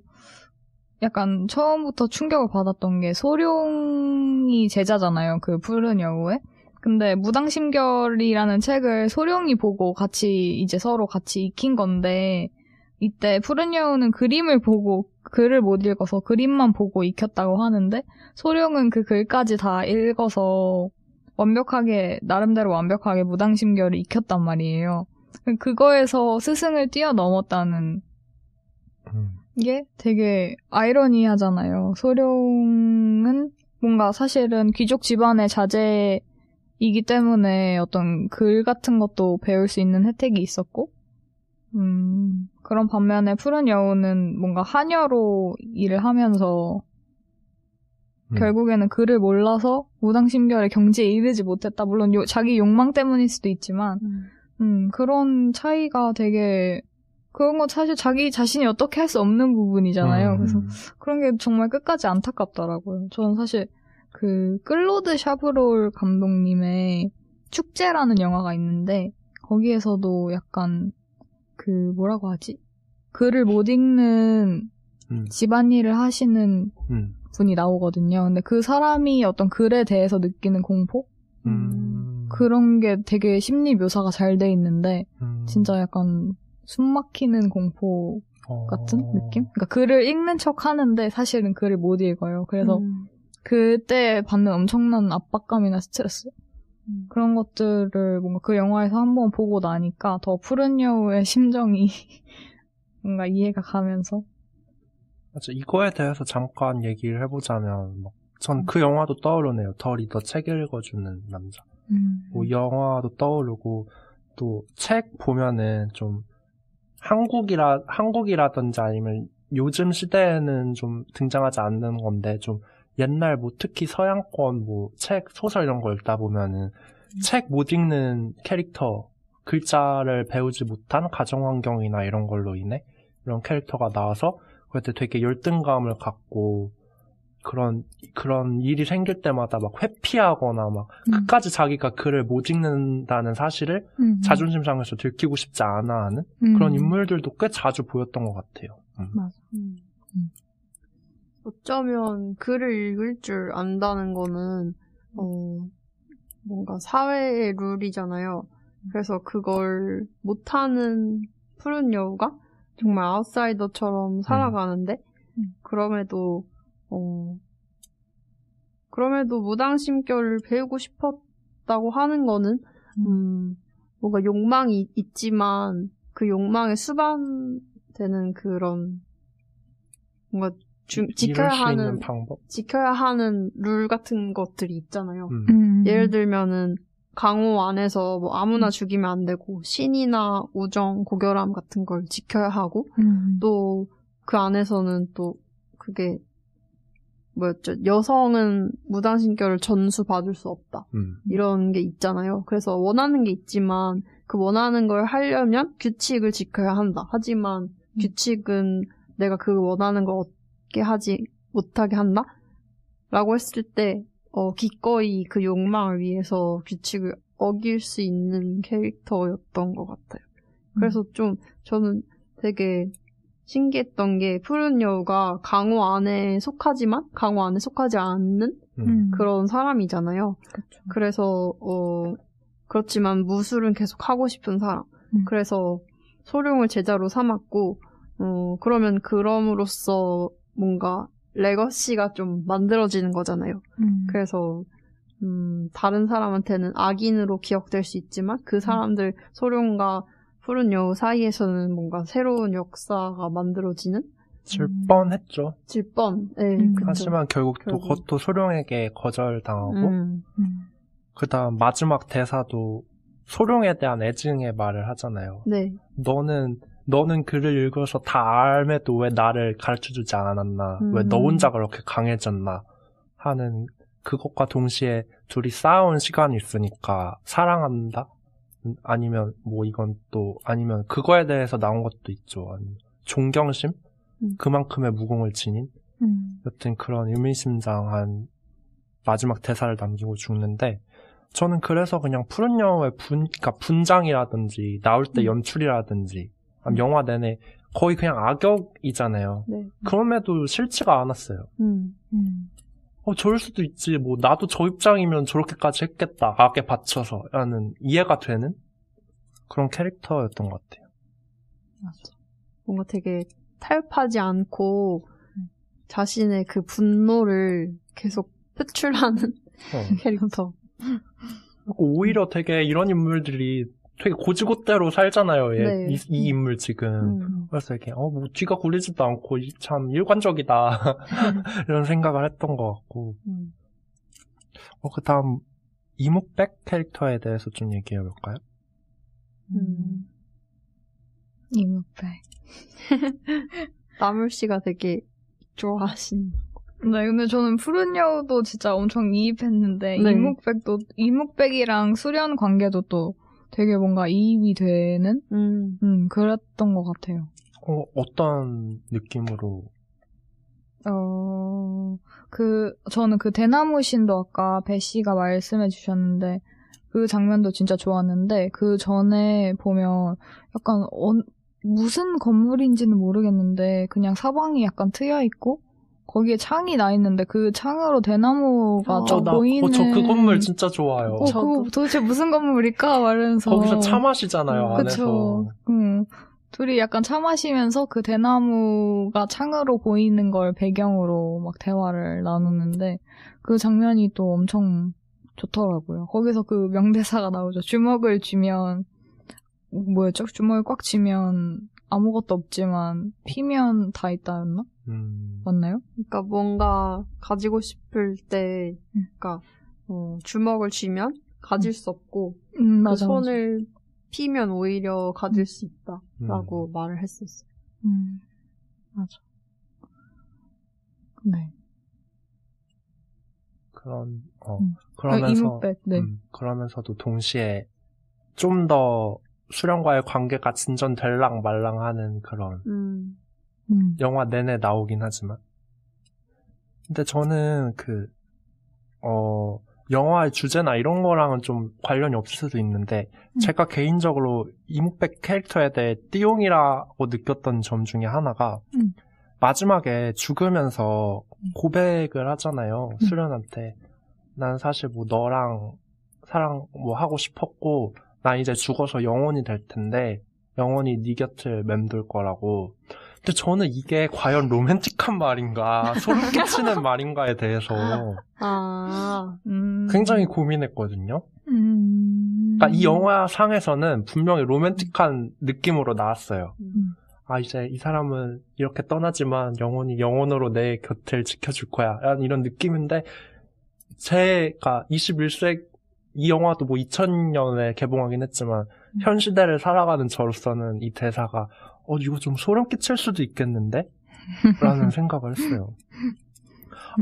약간 처음부터 충격을 받았던 게 소룡이 제자잖아요. 그 푸른 여우에. 근데 무당심결이라는 책을 소룡이 보고 같이 이제 서로 같이 익힌 건데 이때 푸른 여우는 그림을 보고 글을 못 읽어서 그림만 보고 익혔다고 하는데 소룡은 그 글까지 다 읽어서 나름대로 완벽하게 무당심결을 익혔단 말이에요. 그거에서 스승을 뛰어넘었다는 게 되게 아이러니하잖아요. 소룡은 뭔가 사실은 귀족 집안의 자제이기 때문에 어떤 글 같은 것도 배울 수 있는 혜택이 있었고 그런 반면에 푸른 여우는 뭔가 하녀로 일을 하면서 결국에는 글을 몰라서 무당심결의 경지에 이르지 못했다. 물론 자기 욕망 때문일 수도 있지만 그런 차이가 되게 그런 건 사실 자기 자신이 어떻게 할 수 없는 부분이잖아요. 그래서 그런 게 정말 끝까지 안타깝더라고요. 저는 사실 그 클로드 샤브롤 감독님의 축제라는 영화가 있는데 거기에서도 약간 그 뭐라고 하지? 글을 못 읽는 집안일을 하시는 분이 나오거든요. 근데 그 사람이 어떤 글에 대해서 느끼는 공포? 그런 게 되게 심리 묘사가 잘 돼 있는데 진짜 약간 숨 막히는 공포 같은 느낌? 그러니까 글을 읽는 척 하는데 사실은 글을 못 읽어요. 그래서 그때 받는 엄청난 압박감이나 스트레스? 그런 것들을 뭔가 그 영화에서 한번 보고 나니까 더 푸른 여우의 심정이 뭔가 이해가 가면서 맞아. 이거에 대해서 잠깐 얘기를 해보자면 전 그 영화도 떠오르네요. 더 리더 책 읽어주는 남자. 뭐 영화도 떠오르고 또 책 보면은 좀 한국이라든지 아니면 요즘 시대에는 좀 등장하지 않는 건데 좀 옛날 뭐 특히 서양권 뭐 책, 소설 이런 거 읽다 보면은 책 못 읽는 캐릭터, 글자를 배우지 못한 가정환경이나 이런 걸로 인해 이런 캐릭터가 나와서 그때 되게 열등감을 갖고 그런 일이 생길 때마다 막 회피하거나 막 끝까지 자기가 글을 못 읽는다는 사실을 자존심 상해서 들키고 싶지 않아 하는 그런 인물들도 꽤 자주 보였던 것 같아요. 맞아. 어쩌면 글을 읽을 줄 안다는 거는 뭔가 사회의 룰이잖아요. 그래서 그걸 못하는 푸른 여우가 정말 아웃사이더처럼 살아가는데 그럼에도 무당심결을 배우고 싶었다고 하는 거는 뭔가 욕망이 있지만 그 욕망에 수반되는 그런 뭔가 지켜야 하는 룰 같은 것들이 있잖아요. 예를 들면은 강호 안에서 뭐 아무나 죽이면 안 되고 신이나 우정, 고결함 같은 걸 지켜야 하고 또 그 안에서는 또 그게 뭐였죠? 여성은 무당신결을 전수 받을 수 없다. 이런 게 있잖아요. 그래서 원하는 게 있지만 그 원하는 걸 하려면 규칙을 지켜야 한다. 하지만 규칙은 내가 그 원하는 걸 얻게 하지 못하게 한다? 라고 했을 때 기꺼이 그 욕망을 위해서 규칙을 어길 수 있는 캐릭터였던 것 같아요. 그래서 좀 저는 되게 신기했던 게 푸른 여우가 강호 안에 속하지만 강호 안에 속하지 않는 그런 사람이잖아요. 그쵸. 그래서 그렇지만 무술은 계속 하고 싶은 사람. 그래서 소룡을 제자로 삼았고 그러면 그럼으로써 뭔가 레거시가 좀 만들어지는 거잖아요. 그래서 다른 사람한테는 악인으로 기억될 수 있지만 그 사람들 소룡과 푸른 여우 사이에서는 뭔가 새로운 역사가 만들어지는? 질 뻔했죠. 질 뻔. 네, 하지만 결국 또 그것도 소룡에게 거절당하고 그 다음 마지막 대사도 소룡에 대한 애증의 말을 하잖아요. 네. 너는 글을 읽어서 다 알매도 왜 나를 가르쳐주지 않았나? 왜 너 혼자 그렇게 강해졌나? 하는 그것과 동시에 둘이 싸운 시간이 있으니까 사랑한다? 아니면 뭐 이건 또 아니면 그거에 대해서 나온 것도 있죠. 아니면 존경심? 그만큼의 무공을 지닌? 여튼 그런 의미심장한 마지막 대사를 남기고 죽는데 저는 그래서 그냥 푸른 여우의 그러니까 분장이라든지 나올 때 연출이라든지 영화 내내 거의 그냥 악역이잖아요. 네. 그럼에도 싫지가 않았어요. 저럴 수도 있지. 뭐 나도 저 입장이면 저렇게까지 했겠다. 악에 받쳐서 라는 이해가 되는 그런 캐릭터였던 것 같아요. 맞아. 뭔가 되게 타협하지 않고 자신의 그 분노를 계속 표출하는 캐릭터. 오히려 되게 이런 인물들이 되게 고지고대로 살잖아요. 네. 이 인물 지금. 그래서 이렇게 뭐 뒤가 굴리지도 않고 참 일관적이다 이런 생각을 했던 것 같고. 그 다음 이목백 캐릭터에 대해서 좀 얘기해 볼까요? 이목백. 나물 씨가 되게 좋아하신. 네, 근데 저는 푸른 여우도 진짜 엄청 이입했는데 네. 이목백이랑 수련 관계도 또 되게 뭔가 이입이 되는 그랬던 것 같아요. 어떤 느낌으로? 저는 그 대나무 신도 아까 배 씨가 말씀해 주셨는데 그 장면도 진짜 좋았는데 그 전에 보면 약간 무슨 건물인지는 모르겠는데 그냥 사방이 약간 트여 있고 거기에 창이 나 있는데 그 창으로 대나무가 쫙 보이는. 저 그 건물 진짜 좋아요. 그거 도대체 무슨 건물일까? 말하면서. 거기서 차 마시잖아요, 안에서. 둘이 약간 차 마시면서 그 대나무가 창으로 보이는 걸 배경으로 막 대화를 나누는데 그 장면이 또 엄청 좋더라고요. 거기서 그 명대사가 나오죠. 주먹을 쥐면 뭐였죠? 주먹을 꽉 쥐면 아무것도 없지만 피면 다 있다였나? 맞나요? 그러니까 뭔가 가지고 싶을 때, 그러니까 주먹을 쥐면 가질 수 없고 그 손을 피면 오히려 가질 수 있다라고 말을 했었어요. 맞아. 네. 그러면서 이목백, 네. 그러면서도 동시에 좀 더 수련과의 관계가 진전될랑 말랑하는 그런 영화 내내 나오긴 하지만 근데 저는 영화의 주제나 이런 거랑은 좀 관련이 없을 수도 있는데 제가 개인적으로 이목백 캐릭터에 대해 띠용이라고 느꼈던 점 중에 하나가 마지막에 죽으면서 고백을 하잖아요. 수련한테 난 사실 뭐 너랑 사랑 뭐 하고 싶었고 나 이제 죽어서 영혼이 될 텐데 영혼이 네 곁을 맴돌 거라고. 근데 저는 이게 과연 로맨틱한 말인가 소름 끼치는 말인가에 대해서 굉장히 고민했거든요. 그러니까 이 영화상에서는 분명히 로맨틱한 느낌으로 나왔어요. 이제 이 사람은 이렇게 떠나지만 영혼이 영혼으로 내 곁을 지켜줄 거야. 이런 느낌인데 제가 21세기 이 영화도 뭐 2000년에 개봉하긴 했지만 현 시대를 살아가는 저로서는 이 대사가 이거 좀 소름 끼칠 수도 있겠는데? 라는 생각을 했어요.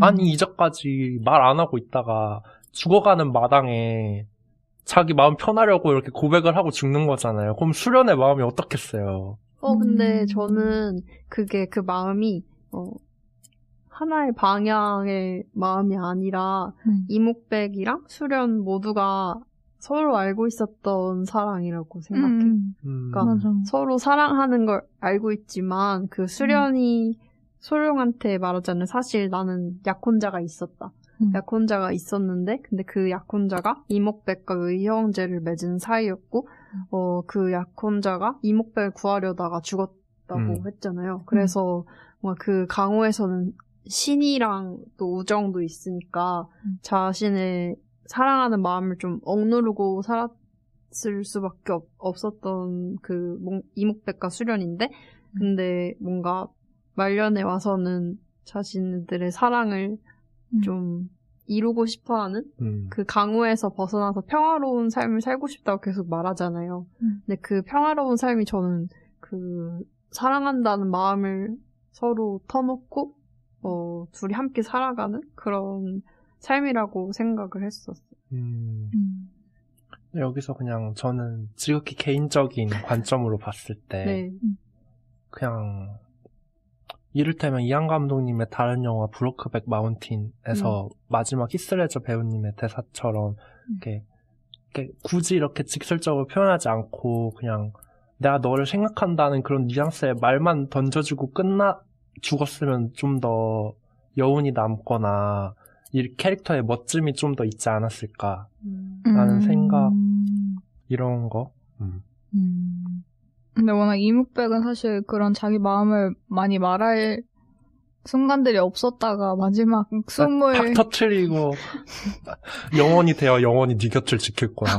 아니 이제까지 말 안 하고 있다가 죽어가는 마당에 자기 마음 편하려고 이렇게 고백을 하고 죽는 거잖아요. 그럼 수련의 마음이 어떻겠어요? 근데 저는 그게 그 마음이 하나의 방향의 마음이 아니라 이목백이랑 수련 모두가 서로 알고 있었던 사랑이라고 생각해요. 그러니까 맞아. 서로 사랑하는 걸 알고 있지만 그 수련이 소룡한테 말하자면 사실 나는 약혼자가 있었다. 약혼자가 있었는데 근데 그 약혼자가 이목백과 의형제를 맺은 사이였고 그 약혼자가 이목백을 구하려다가 죽었다고 했잖아요. 그래서 뭔가 그 강호에서는 신이랑 또 우정도 있으니까 자신의 사랑하는 마음을 좀 억누르고 살았을 수밖에 없었던 그 이목백과 수련인데 근데 뭔가 말년에 와서는 자신들의 사랑을 좀 이루고 싶어하는 그 강우에서 벗어나서 평화로운 삶을 살고 싶다고 계속 말하잖아요. 근데 그 평화로운 삶이 저는 그 사랑한다는 마음을 서로 터놓고 둘이 함께 살아가는 그런 삶이라고 생각을 했었어요. 여기서 그냥 저는 지극히 개인적인 관점으로 봤을 때 네. 그냥 이를테면 이한 감독님의 다른 영화 브로크백 마운틴에서 마지막 히스레저 배우님의 대사처럼 이렇게 굳이 이렇게 직설적으로 표현하지 않고 그냥 내가 너를 생각한다는 그런 뉘앙스의 말만 던져주고 죽었으면 좀 더 여운이 남거나 이 캐릭터의 멋짐이 좀 더 있지 않았을까라는 생각 이런 거. 근데 워낙 이목백은 사실 그런 자기 마음을 많이 말할 순간들이 없었다가 마지막 숨을 팍 터트리고 영원히 되어 영원히 네 곁을 지킬 거야.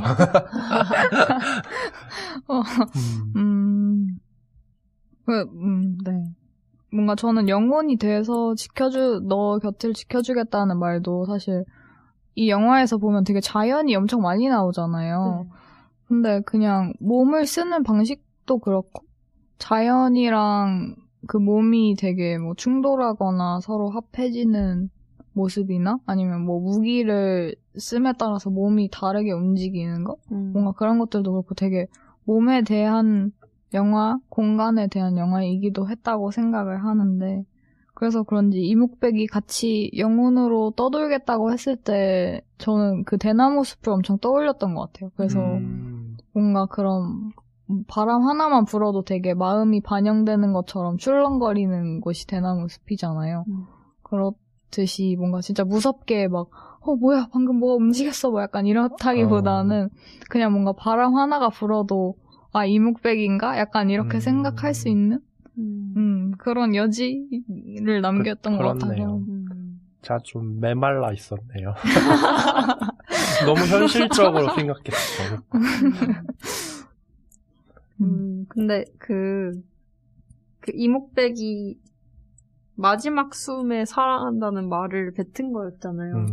네. 뭔가 저는 영원히 돼서 너 곁을 지켜주겠다는 말도 사실 이 영화에서 보면 되게 자연이 엄청 많이 나오잖아요. 근데 그냥 몸을 쓰는 방식도 그렇고 자연이랑 그 몸이 되게 뭐 충돌하거나 서로 합해지는 모습이나 아니면 뭐 무기를 씀에 따라서 몸이 다르게 움직이는 거? 뭔가 그런 것들도 그렇고 되게 몸에 대한 영화, 공간에 대한 영화이기도 했다고 생각을 하는데 그래서 그런지 이목백이 같이 영혼으로 떠돌겠다고 했을 때 저는 그 대나무 숲을 엄청 떠올렸던 것 같아요. 그래서 뭔가 그런 바람 하나만 불어도 되게 마음이 반영되는 것처럼 출렁거리는 곳이 대나무 숲이잖아요. 그렇듯이 뭔가 진짜 무섭게 막 뭐야 방금 뭐가 움직였어 뭐 약간 이렇다기보다는 그냥 뭔가 바람 하나가 불어도 이목백인가? 약간 이렇게 생각할 수 있는 그런 여지를 남겼던 것 같아요. 제가 좀 메말라 있었네요. 너무 현실적으로 생각했어요. 근데 그 이목백이 마지막 숨에 사랑한다는 말을 뱉은 거였잖아요.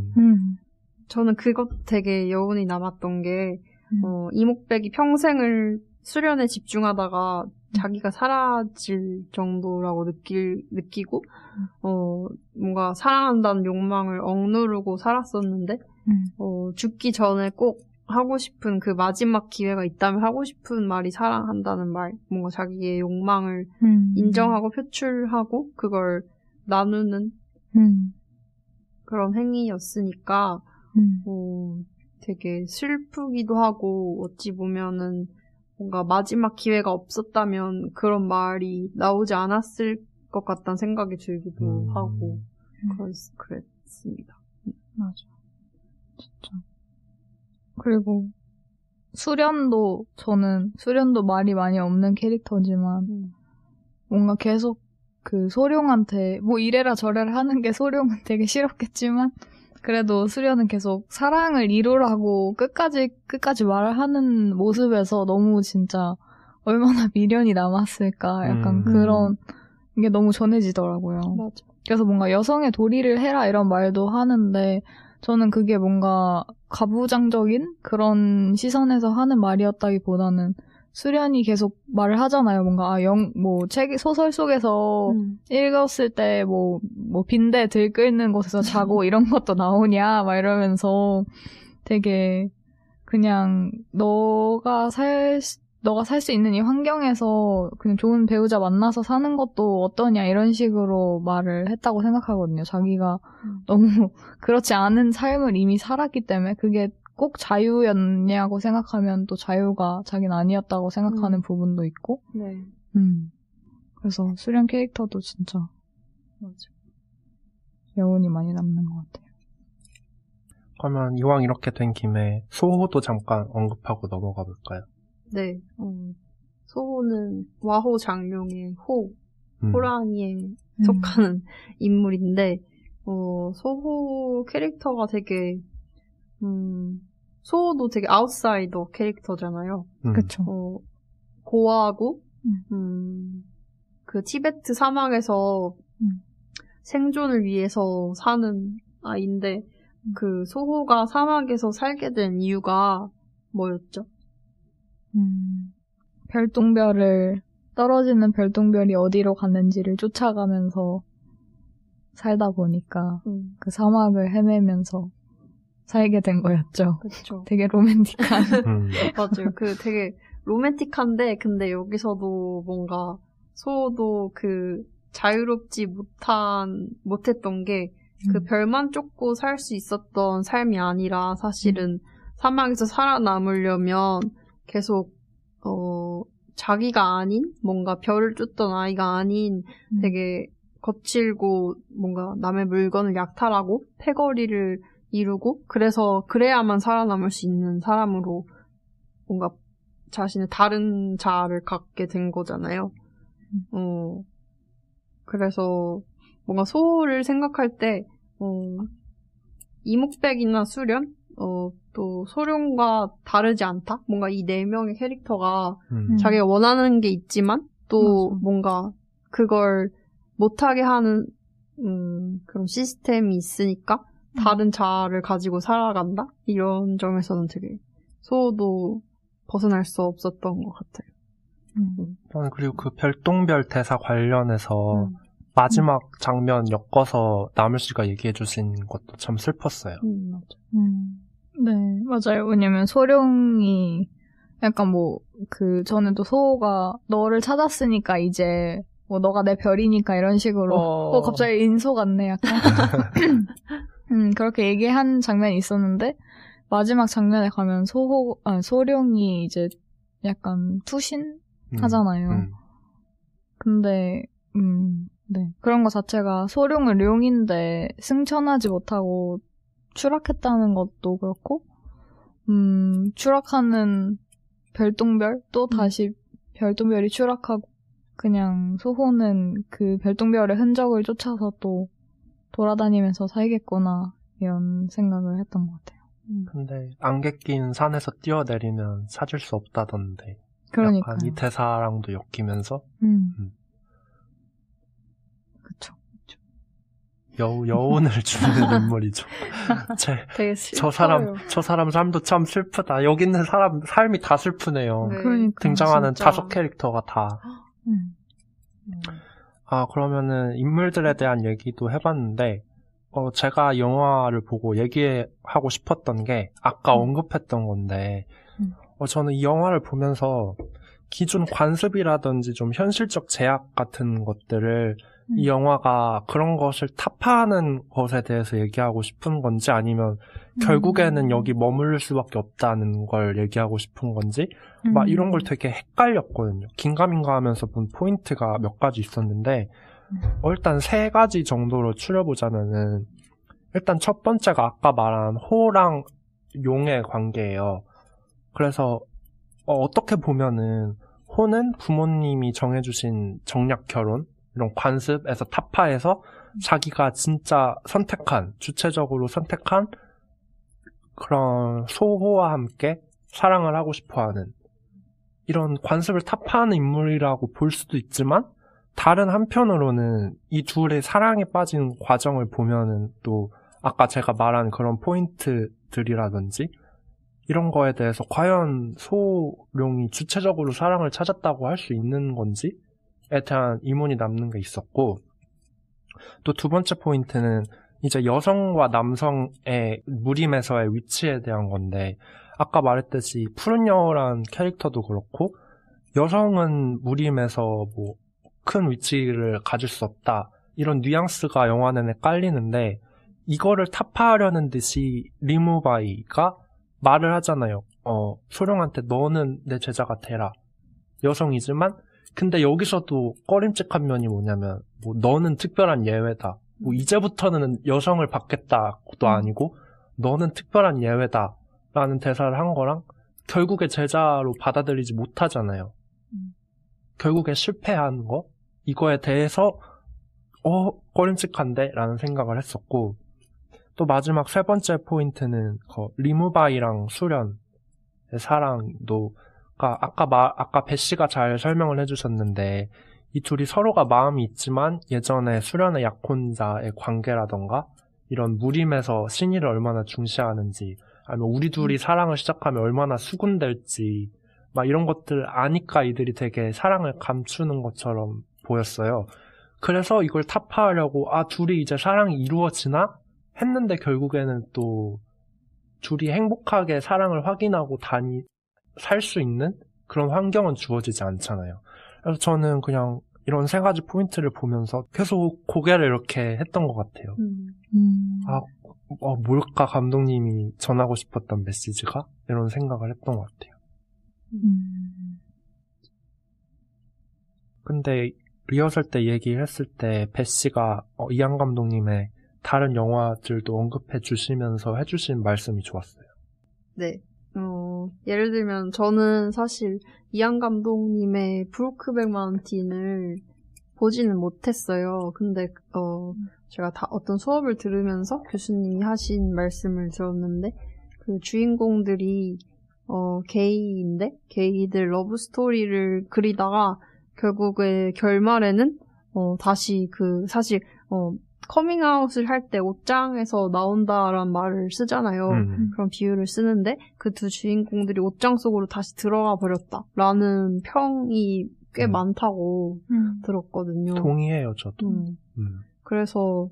저는 그것 되게 여운이 남았던 게 이목백이 평생을 수련에 집중하다가 자기가 사라질 정도라고 느끼고 뭔가 사랑한다는 욕망을 억누르고 살았었는데 죽기 전에 꼭 하고 싶은 그 마지막 기회가 있다면 하고 싶은 말이 사랑한다는 말, 뭔가 자기의 욕망을 인정하고 표출하고 그걸 나누는 그런 행위였으니까 되게 슬프기도 하고 어찌 보면은 뭔가 마지막 기회가 없었다면 그런 말이 나오지 않았을 것 같다는 생각이 들기도 하고 그랬습니다. 맞아. 진짜. 그리고 수련도 말이 많이 없는 캐릭터지만 뭔가 계속 그 소룡한테 뭐 이래라 저래라 하는 게 소룡은 되게 싫었겠지만 그래도 수련은 계속 사랑을 이루라고 끝까지 말을 하는 모습에서 너무 진짜 얼마나 미련이 남았을까 약간 그런 게 너무 전해지더라고요. 맞아. 그래서 뭔가 여성의 도리를 해라 이런 말도 하는데 저는 그게 뭔가 가부장적인 그런 시선에서 하는 말이었다기보다는 수련이 계속 말을 하잖아요. 뭔가 소설 속에서 읽었을 때 빈대 들끓는 곳에서 자고 이런 것도 나오냐 막 이러면서 되게 그냥 너가 살 수 있는 이 환경에서 그냥 좋은 배우자 만나서 사는 것도 어떠냐 이런 식으로 말을 했다고 생각하거든요. 자기가 너무 그렇지 않은 삶을 이미 살았기 때문에 그게 꼭 자유였냐고 생각하면 또 자유가 자기는 아니었다고 생각하는 부분도 있고. 네. 그래서 수련 캐릭터도 진짜 맞아. 여운이 많이 남는 것 같아요. 그러면 이왕 이렇게 된 김에 소호도 잠깐 언급하고 넘어가 볼까요? 네. 소호는 와호 장룡의 호랑이에 속하는 인물인데, 소호 캐릭터가 되게, 소호도 되게 아웃사이더 캐릭터잖아요. 그쵸. 고아하고, 그 티베트 사막에서 생존을 위해서 사는 아이인데, 그 소호가 사막에서 살게 된 이유가 뭐였죠? 떨어지는 별똥별이 어디로 갔는지를 쫓아가면서 살다 보니까 그 사막을 헤매면서 살게 된 거였죠. 그렇죠. 되게 로맨틱한. 맞아요. 그 되게 로맨틱한데, 근데 여기서도 뭔가 소호도 그 자유롭지 못했던 게 그 별만 쫓고 살 수 있었던 삶이 아니라 사실은 사막에서 살아남으려면 계속 자기가 아닌 뭔가 별을 쫓던 아이가 아닌 되게 거칠고 뭔가 남의 물건을 약탈하고 패거리를 이루고 그래야만 살아남을 수 있는 사람으로 뭔가 자신의 다른 자아를 갖게 된 거잖아요. 그래서 뭔가 소호를 생각할 때 이목백이나 수련 또 소룡과 다르지 않다? 뭔가 이 네 명의 캐릭터가 자기가 원하는 게 있지만 또 맞아. 뭔가 그걸 못하게 하는 그런 시스템이 있으니까 다른 자아를 가지고 살아간다? 이런 점에서는 되게 소호도 벗어날 수 없었던 것 같아요. 저는 그리고 그 별똥별 대사 관련해서 마지막 장면 엮어서 나물 씨가 얘기해 주신 것도 참 슬펐어요. 맞아. 네, 맞아요. 왜냐면 소룡이 약간 저는 또 소호가 너를 찾았으니까 이제 너가 내 별이니까 이런 식으로 갑자기 인소 같네 약간. 그렇게 얘기한 장면이 있었는데 마지막 장면에 가면 소룡이 이제 약간 투신 하잖아요. 근데 네. 그런 거 자체가 소룡은 룡인데 승천하지 못하고 추락했다는 것도 그렇고, 추락하는 별똥별, 또 다시 별똥별이 추락하고, 그냥 소호는 그 별똥별의 흔적을 쫓아서 또 돌아다니면서 살겠구나, 이런 생각을 했던 것 같아요. 근데 안개 낀 산에서 뛰어내리면 찾을 수 없다던데. 그러니까요. 약간 이 대사랑도 엮이면서. 그쵸. 여운을 주는 인물이죠. 되게 저 사람 삶도 참 슬프다. 여기 있는 사람 삶이 다 슬프네요. 네. 그러니까, 등장하는 진짜. 5캐릭터가 다. 그러면은 인물들에 대한 얘기도 해봤는데, 제가 영화를 보고 얘기하고 싶었던 게 아까 언급했던 건데, 저는 이 영화를 보면서 기존 관습이라든지 좀 현실적 제약 같은 것들을 이 영화가 그런 것을 타파하는 것에 대해서 얘기하고 싶은 건지 아니면 결국에는 여기 머무를 수밖에 없다는 걸 얘기하고 싶은 건지 막 이런 걸 되게 헷갈렸거든요. 긴가민가 하면서 본 포인트가 몇 가지 있었는데 일단 3가지 정도로 추려보자면은 일단 첫 번째가 아까 말한 호랑 용의 관계예요. 그래서 어떻게 보면은 호는 부모님이 정해주신 정략 결혼 이런 관습에서 타파해서 자기가 진짜 주체적으로 선택한 그런 소호와 함께 사랑을 하고 싶어하는 이런 관습을 타파하는 인물이라고 볼 수도 있지만 다른 한편으로는 이 둘의 사랑에 빠진 과정을 보면은 또 아까 제가 말한 그런 포인트 캐릭터들이라든지 이런 거에 대해서 과연 소룡이 주체적으로 사랑을 찾았다고 할 수 있는 건지에 대한 의문이 남는 게 있었고, 또 두 번째 포인트는 이제 여성과 남성의 무림에서의 위치에 대한 건데, 아까 말했듯이 푸른 여우란 캐릭터도 그렇고 여성은 무림에서 뭐 큰 위치를 가질 수 없다 이런 뉘앙스가 영화 내내 깔리는데, 이거를 타파하려는 듯이 리무바이가 말을 하잖아요. 소룡한테 너는 내 제자가 되라. 여성이지만 근데 여기서도 꺼림칙한 면이 뭐냐면, 뭐 너는 특별한 예외다. 뭐 이제부터는 여성을 받겠다도 아니고 너는 특별한 예외다 라는 대사를 한 거랑 결국에 제자로 받아들이지 못하잖아요. 결국에 실패한 거? 이거에 대해서 꺼림칙한데? 라는 생각을 했었고, 또 마지막 세 번째 포인트는 리무바이랑 수련의 사랑도 아까 배 씨가 잘 설명을 해주셨는데, 이 둘이 서로가 마음이 있지만 예전에 수련의 약혼자의 관계라던가 이런 무림에서 신의를 얼마나 중시하는지, 아니면 우리 둘이 사랑을 시작하면 얼마나 수군될지 막 이런 것들 아니까 이들이 되게 사랑을 감추는 것처럼 보였어요. 그래서 이걸 타파하려고 둘이 이제 사랑이 이루어지나? 했는데 결국에는 또 둘이 행복하게 사랑을 확인하고 살 수 있는 그런 환경은 주어지지 않잖아요. 그래서 저는 그냥 이런 세 가지 포인트를 보면서 계속 고개를 이렇게 했던 것 같아요. 뭘까 감독님이 전하고 싶었던 메시지가? 이런 생각을 했던 것 같아요. 근데 리허설 때 얘기했을 때 배 씨가 이한 감독님의 다른 영화들도 언급해 주시면서 해주신 말씀이 좋았어요. 네. 예를 들면 저는 사실 이한 감독님의 브로크백 마운틴을 보지는 못했어요. 근데 제가 어떤 수업을 들으면서 교수님이 하신 말씀을 들었는데, 그 주인공들이 게이인데 게이들 러브 스토리를 그리다가 결국에 결말에는 다시 사실 커밍아웃을 할 때 옷장에서 나온다라는 말을 쓰잖아요. 그런 비유를 쓰는데 그 두 주인공들이 옷장 속으로 다시 들어가 버렸다라는 평이 꽤 많다고 들었거든요. 동의해요, 저도. 그래서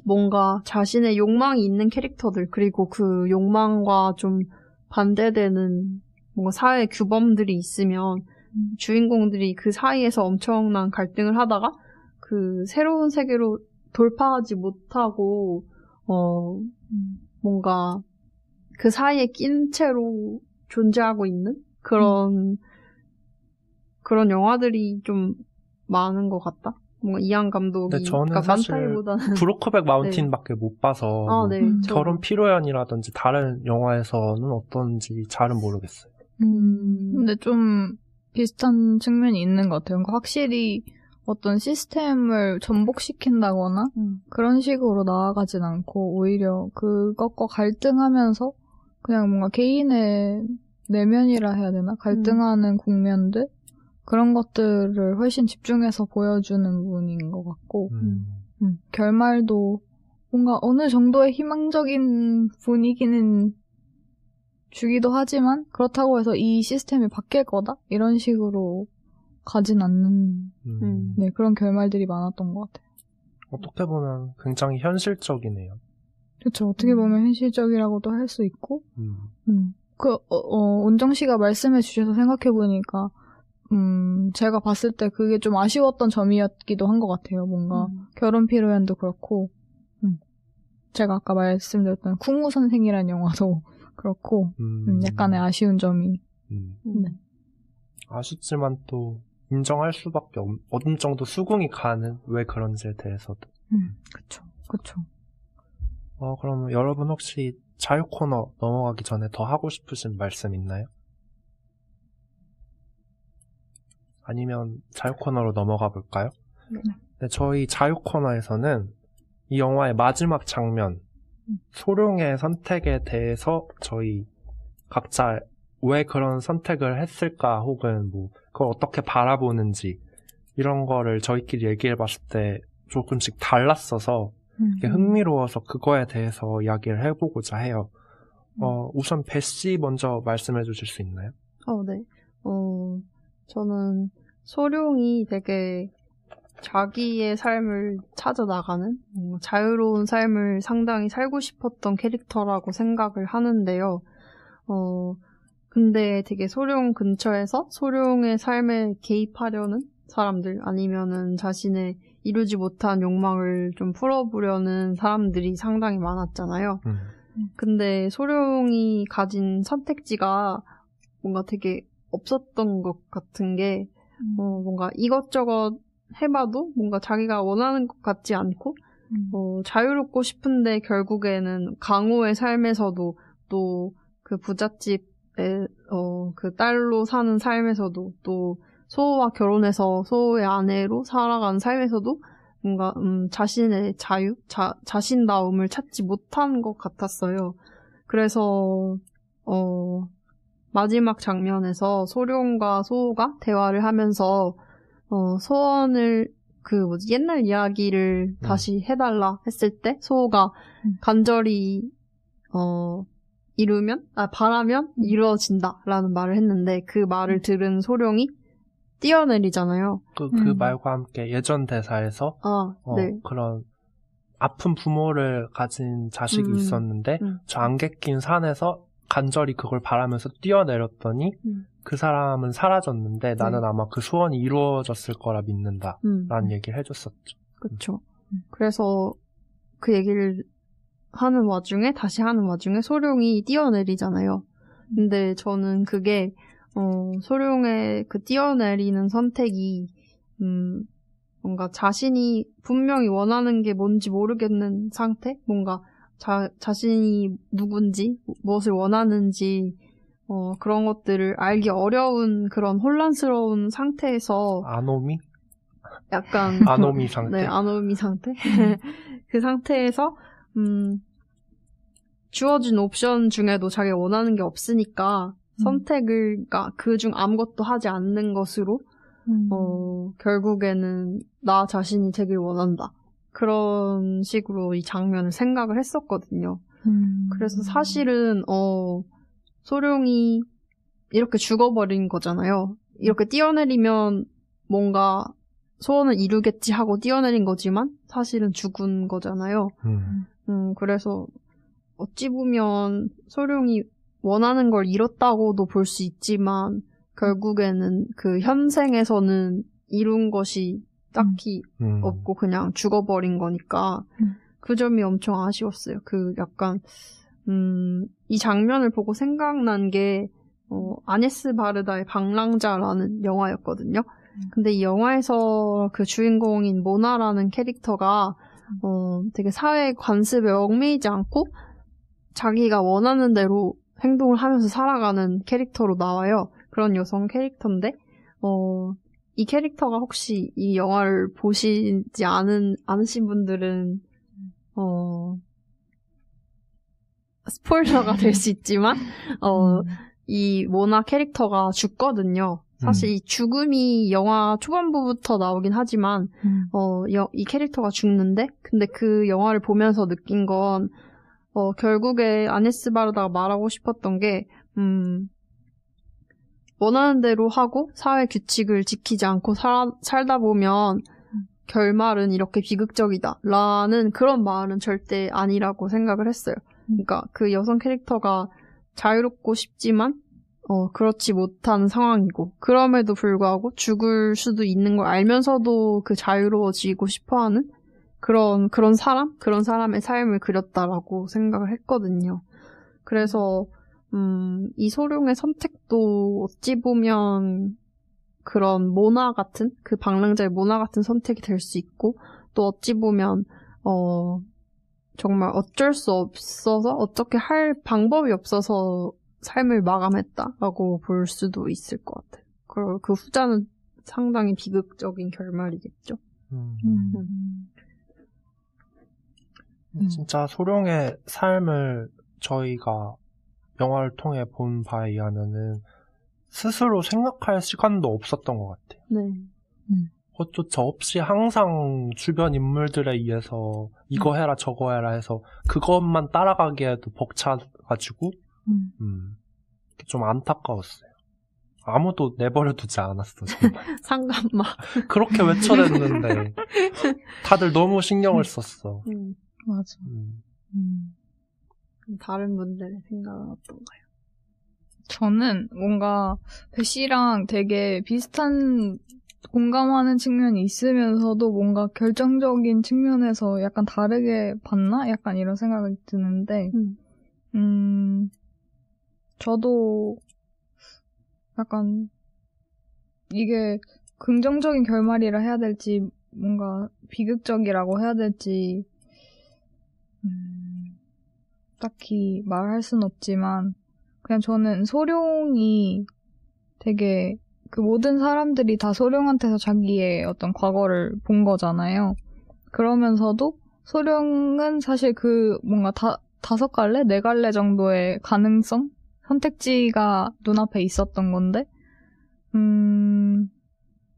뭔가 자신의 욕망이 있는 캐릭터들, 그리고 그 욕망과 좀 반대되는 뭔가 사회 규범들이 있으면 주인공들이 그 사이에서 엄청난 갈등을 하다가 그 새로운 세계로 돌파하지 못하고 뭔가 그 사이에 낀 채로 존재하고 있는 그런 영화들이 좀 많은 것 같다. 뭔가 이한 감독이. 근데 저는 사실 브로크백 마운틴밖에 네. 못 봐서 네, 결혼 피로연이라든지 다른 영화에서는 어떤지 잘은 모르겠어요. 근데 좀 비슷한 측면이 있는 것 같아요. 그러니까 확실히 어떤 시스템을 전복시킨다거나 그런 식으로 나아가진 않고 오히려 그것과 갈등하면서 그냥 뭔가 개인의 내면이라 해야 되나? 갈등하는 국면들? 그런 것들을 훨씬 집중해서 보여주는 부분인 것 같고 결말도 뭔가 어느 정도의 희망적인 분위기는 주기도 하지만 그렇다고 해서 이 시스템이 바뀔 거다? 이런 식으로 가진 않는 네, 그런 결말들이 많았던 것 같아요. 어떻게 보면 굉장히 현실적이네요. 그렇죠. 어떻게 보면 현실적이라고도 할 수 있고 온정 씨가 말씀해 주셔서 생각해보니까 제가 봤을 때 그게 좀 아쉬웠던 점이었기도 한 것 같아요. 뭔가 결혼 피로연도 그렇고 제가 아까 말씀드렸던 쿵우 선생이라는 영화도 그렇고 약간의 아쉬운 점이 네. 아쉽지만 또 인정할 수밖에 어느 정도 수긍이 가는 왜 그런지에 대해서도. 그쵸. 그럼 여러분 혹시 자유 코너 넘어가기 전에 더 하고 싶으신 말씀 있나요? 아니면 자유 코너로 넘어가 볼까요? 네, 저희 자유 코너에서는 이 영화의 마지막 장면, 소룡의 선택에 대해서 저희 각자 왜 그런 선택을 했을까, 혹은 뭐 그걸 어떻게 바라보는지 이런 거를 저희끼리 얘기해봤을 때 조금씩 달랐어서 이게 흥미로워서 그거에 대해서 이야기를 해보고자 해요. 우선 베씨 먼저 말씀해 주실 수 있나요? 네. 저는 소룡이 되게 자기의 삶을 찾아 나가는 자유로운 삶을 상당히 살고 싶었던 캐릭터라고 생각을 하는데요. 근데 되게 소룡 근처에서 소룡의 삶에 개입하려는 사람들 아니면은 자신의 이루지 못한 욕망을 좀 풀어보려는 사람들이 상당히 많았잖아요. 근데 소룡이 가진 선택지가 뭔가 되게 없었던 것 같은 게 뭔가 이것저것 해봐도 뭔가 자기가 원하는 것 같지 않고 자유롭고 싶은데 결국에는 강호의 삶에서도 또 그 부잣집에 그 딸로 사는 삶에서도 또 소호와 결혼해서 소호의 아내로 살아가는 삶에서도 뭔가 자신의 자유, 자신다움을 찾지 못한 것 같았어요. 그래서 마지막 장면에서 소룡과 소호가 대화를 하면서 소원을 옛날 이야기를 다시 해달라 했을 때 소호가 간절히 바라면 이루어진다라는 말을 했는데 그 말을 들은 소룡이 뛰어내리잖아요. 그 말과 함께 예전 대사에서 네. 그런 아픈 부모를 가진 자식이 있었는데 저 안개 낀 산에서 간절히 그걸 바라면서 뛰어내렸더니 그 사람은 사라졌는데 나는 아마 그 소원이 이루어졌을 거라 믿는다 라는 얘기를 해줬었죠. 그렇죠. 그래서 그 얘기를 다시 하는 와중에 소룡이 뛰어내리잖아요. 근데 저는 그게 소룡의 그 뛰어내리는 선택이 뭔가 자신이 분명히 원하는 게 뭔지 모르겠는 상태? 뭔가 자신이 누군지, 무엇을 원하는지 그런 것들을 알기 어려운 그런 혼란스러운 상태에서 아노미? 약간 아노미 상태? 네, 아노미 상태? 그 상태에서 주어진 옵션 중에도 자기가 원하는 게 없으니까 선택을 그중 아무것도 하지 않는 것으로 결국에는 나 자신이 되길 원한다. 그런 식으로 이 장면을 생각을 했었거든요. 그래서 사실은 소룡이 이렇게 죽어버린 거잖아요. 이렇게 뛰어내리면 뭔가 소원을 이루겠지 하고 뛰어내린 거지만 사실은 죽은 거잖아요. 그래서 어찌 보면 소룡이 원하는 걸 잃었다고도 볼 수 있지만 결국에는 그 현생에서는 이룬 것이 딱히 없고 그냥 죽어버린 거니까 그 점이 엄청 아쉬웠어요. 약간 이 장면을 보고 생각난 게 아네스 바르다의 방랑자라는 영화였거든요. 근데 이 영화에서 그 주인공인 모나라는 캐릭터가 되게 사회 관습에 얽매이지 않고 자기가 원하는 대로 행동을 하면서 살아가는 캐릭터로 나와요. 그런 여성 캐릭터인데 이 캐릭터가 혹시 이 영화를 보시지 않으신 분들은 스포일러가 될 수 있지만 이 모나 캐릭터가 죽거든요. 사실 이 죽음이 영화 초반부부터 나오긴 하지만 이 캐릭터가 죽는데 근데 그 영화를 보면서 느낀 건 결국에 아네스 바르다가 말하고 싶었던 게 원하는 대로 하고 사회 규칙을 지키지 않고 살다 보면 결말은 이렇게 비극적이다 라는 그런 말은 절대 아니라고 생각을 했어요. 그러니까 그 여성 캐릭터가 자유롭고 싶지만 그렇지 못한 상황이고 그럼에도 불구하고 죽을 수도 있는 걸 알면서도 그 자유로워지고 싶어하는 그런 사람의 삶을 그렸다라고 생각을 했거든요. 그래서 이 소룡의 선택도 어찌 보면 그런 모나 같은 그 방랑자의 모나 같은 선택이 될 수 있고 또 어찌 보면 정말 어쩔 수 없어서 어떻게 할 방법이 없어서 삶을 마감했다라고 볼 수도 있을 것 같아요. 그리고 그 후자는 상당히 비극적인 결말이겠죠. 진짜 소룡의 삶을 저희가 영화를 통해 본 바에 의하면은 스스로 생각할 시간도 없었던 것 같아요. 네. 그것조차 없이 항상 주변 인물들에 의해서 이거 해라 저거 해라 해서 그것만 따라가기에도 벅차가지고 좀 안타까웠어요. 아무도 내버려 두지 않았어, 정말. 상관마. 그렇게 외쳐댔는데 다들 너무 신경을 썼어. 맞아. 다른 분들의 생각은 어떤가요? 저는 뭔가 배씨랑 되게 비슷한 공감하는 측면이 있으면서도 뭔가 결정적인 측면에서 약간 다르게 봤나? 약간 이런 생각이 드는데, 저도 약간 이게 긍정적인 결말이라 해야 될지, 뭔가 비극적이라고 해야 될지, 딱히 말할 순 없지만, 그냥 저는 소룡이 되게 그 모든 사람들이 다 소룡한테서 자기의 어떤 과거를 본 거잖아요. 그러면서도 소룡은 사실 그 뭔가 다섯 갈래? 네 갈래 정도의 가능성? 선택지가 눈앞에 있었던 건데,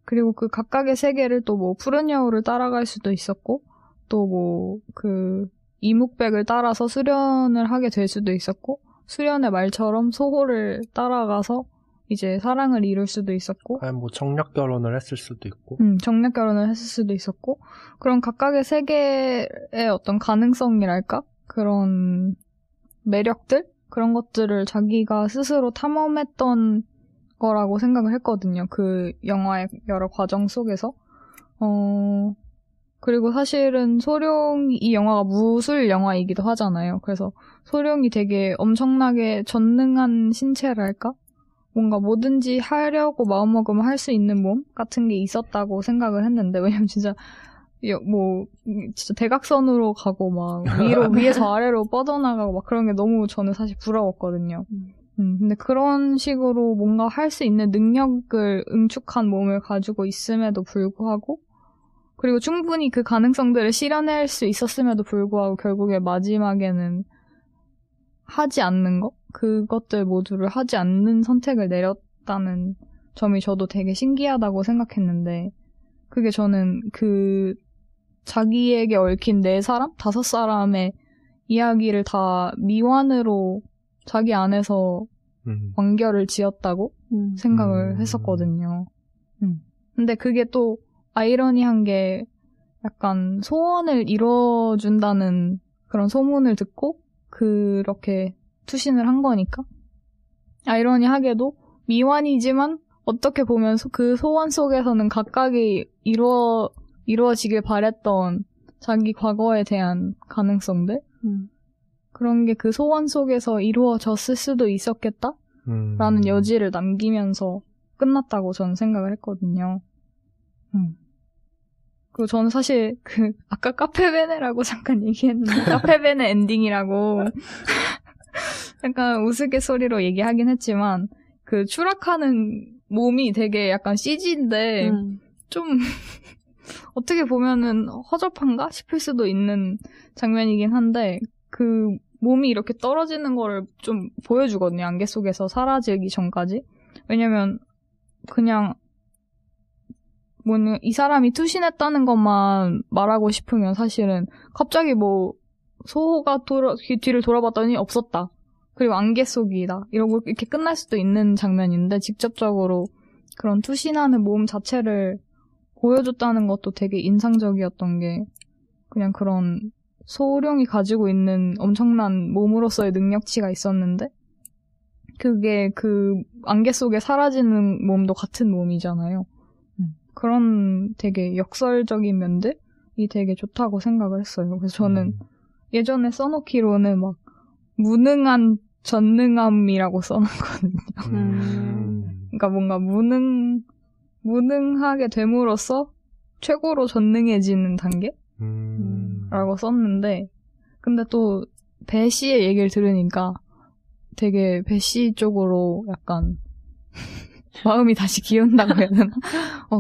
그리고 그 각각의 세계를 또 뭐 푸른 여우를 따라갈 수도 있었고, 또 뭐 그 이묵백을 따라서 수련을 하게 될 수도 있었고, 수련의 말처럼 소호를 따라가서 이제 사랑을 이룰 수도 있었고, 아니 뭐 정략 결혼을 했을 수도 있고, 정략 결혼을 했을 수도 있었고, 그런 각각의 세계의 어떤 가능성이랄까? 그런 매력들? 그런 것들을 자기가 스스로 탐험했던 거라고 생각을 했거든요. 그 영화의 여러 과정 속에서. 그리고 사실은 소룡, 이 영화가 무술 영화이기도 하잖아요. 그래서 소룡이 되게 엄청나게 전능한 신체랄까? 뭔가 뭐든지 하려고 마음먹으면 할 수 있는 몸 같은 게 있었다고 생각을 했는데, 왜냐면 진짜 진짜 대각선으로 가고 막 위에서 아래로 뻗어나가고 막 그런 게 너무 저는 사실 부러웠거든요. 근데 그런 식으로 뭔가 할 수 있는 능력을 응축한 몸을 가지고 있음에도 불구하고, 그리고 충분히 그 가능성들을 실현할 수 있었음에도 불구하고 결국에 마지막에는 하지 않는 거? 그것들 모두를 하지 않는 선택을 내렸다는 점이 저도 되게 신기하다고 생각했는데, 그게 저는 그 자기에게 얽힌 4사람? 5사람의 이야기를 다 미완으로 자기 안에서 완결을 지었다고 생각을 했었거든요. 근데 그게 또 아이러니한 게 약간 소원을 이뤄준다는 그런 소문을 듣고 그렇게 투신을 한 거니까, 아이러니하게도 미완이지만 어떻게 보면 그 소원 속에서는 각각이 이루어지길 바랬던 자기 과거에 대한 가능성들? 그런 게 그 소원 속에서 이루어졌을 수도 있었겠다? 라는 여지를 남기면서 끝났다고 저는 생각을 했거든요. 그리고 저는 사실 아까 카페베네라고 잠깐 얘기했는데, 카페베네 엔딩이라고 약간 우스갯소리로 얘기하긴 했지만, 그 추락하는 몸이 되게 약간 CG인데, 좀 어떻게 보면은 허접한가 싶을 수도 있는 장면이긴 한데, 그 몸이 이렇게 떨어지는 거를 좀 보여주거든요. 안개 속에서 사라지기 전까지. 왜냐면 그냥 이 사람이 투신했다는 것만 말하고 싶으면 사실은 갑자기 뭐 소호가 뒤를 돌아봤더니 없었다. 그리고 안개 속이다. 이러고 이렇게 끝날 수도 있는 장면인데, 직접적으로 그런 투신하는 몸 자체를 보여줬다는 것도 되게 인상적이었던 게, 그냥 그런 소룡이 가지고 있는 엄청난 몸으로서의 능력치가 있었는데, 그게 그 안개 속에 사라지는 몸도 같은 몸이잖아요. 그런 되게 역설적인 면들이 되게 좋다고 생각을 했어요. 그래서 저는 예전에 써놓기로는 막 무능한 전능함이라고 써놨거든요. 그러니까 뭔가 무능하게 됨으로써 최고로 전능해지는 단계? 라고 썼는데, 근데 또 배씨의 얘기를 들으니까 되게 배씨 쪽으로 약간 마음이 다시 기운다고 해야 되나?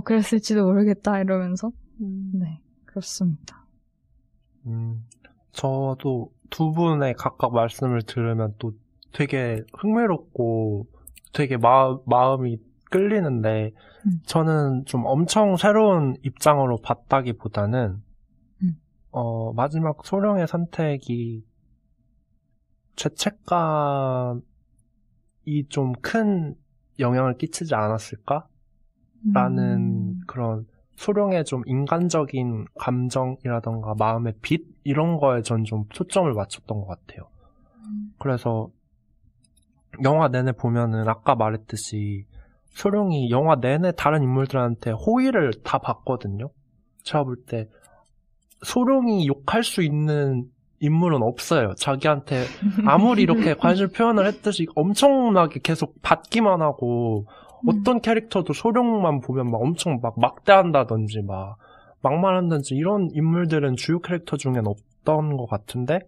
그랬을지도 모르겠다 이러면서. 네, 그렇습니다. 저도 두 분의 각각 말씀을 들으면 또 되게 흥미롭고 되게 마음이 끌리는데 저는 좀 엄청 새로운 입장으로 봤다기보다는 마지막 소령의 선택이 죄책감이 좀 큰 영향을 끼치지 않았을까? 라는 그런 소령의 좀 인간적인 감정이라던가 마음의 빛 이런 거에 전 좀 초점을 맞췄던 것 같아요. 그래서 영화 내내 보면은 아까 말했듯이 소령이 영화 내내 다른 인물들한테 호의를 다 받거든요. 제가 볼 때 소령이 욕할 수 있는 인물은 없어요. 자기한테 아무리 이렇게 관심을 표현을 했듯이 엄청나게 계속 받기만 하고 어떤 캐릭터도 소령만 보면 막 엄청 막 막대한다든지 막 막말한다든지 이런 인물들은 주요 캐릭터 중엔 없던 것 같은데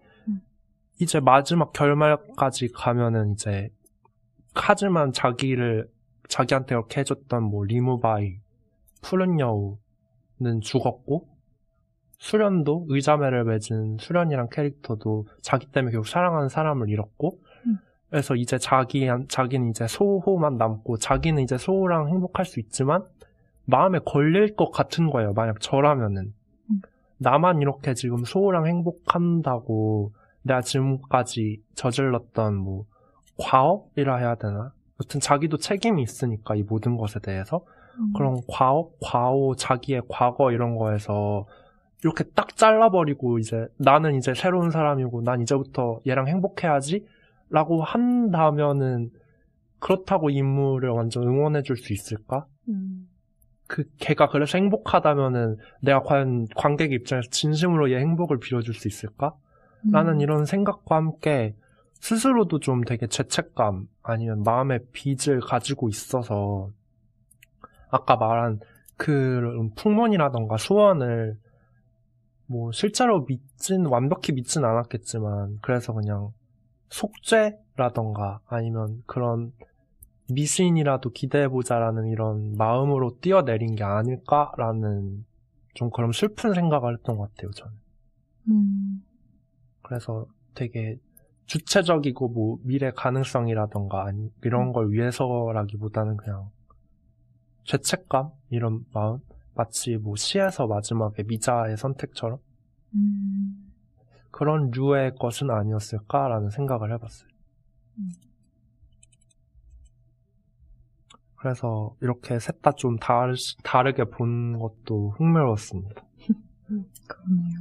이제 마지막 결말까지 가면은 이제 하지만 자기한테 이렇게 해줬던 뭐 리무바이, 푸른 여우는 죽었고 수련도 의자매를 맺은 수련이란 캐릭터도 자기 때문에 결국 사랑하는 사람을 잃었고 그래서 이제 자기는 이제 소호만 남고 자기는 이제 소호랑 행복할 수 있지만 마음에 걸릴 것 같은 거예요. 만약 저라면은 나만 이렇게 지금 소호랑 행복한다고 내가 지금까지 저질렀던 뭐 과업이라 해야 되나? 여튼 자기도 책임이 있으니까 이 모든 것에 대해서 그런 과오, 자기의 과거 이런 거에서 이렇게 딱 잘라버리고 이제 나는 이제 새로운 사람이고 난 이제부터 얘랑 행복해야지 라고 한다면은 그렇다고 이 인물을 완전 응원해줄 수 있을까? 걔가 그래서 행복하다면은 내가 과연 관객 입장에서 진심으로 얘 행복을 빌어줄 수 있을까? 라는 이런 생각과 함께 스스로도 좀 되게 죄책감 아니면 마음의 빚을 가지고 있어서 아까 말한 그 풍문이라던가 소원을 뭐 실제로 완벽히 믿진 않았겠지만 그래서 그냥 속죄라던가 아니면 그런 미신이라도 기대해보자라는 이런 마음으로 뛰어내린 게 아닐까라는 좀 그런 슬픈 생각을 했던 것 같아요, 저는. 그래서 되게 주체적이고 뭐 미래 가능성이라던가 이런 걸 위해서라기보다는 그냥 죄책감? 이런 마음? 마치 뭐 시에서 마지막에 미자의 선택처럼 그런 류의 것은 아니었을까라는 생각을 해봤어요. 그래서 이렇게 셋 다 좀 다르게 본 것도 흥미로웠습니다. 그러네요.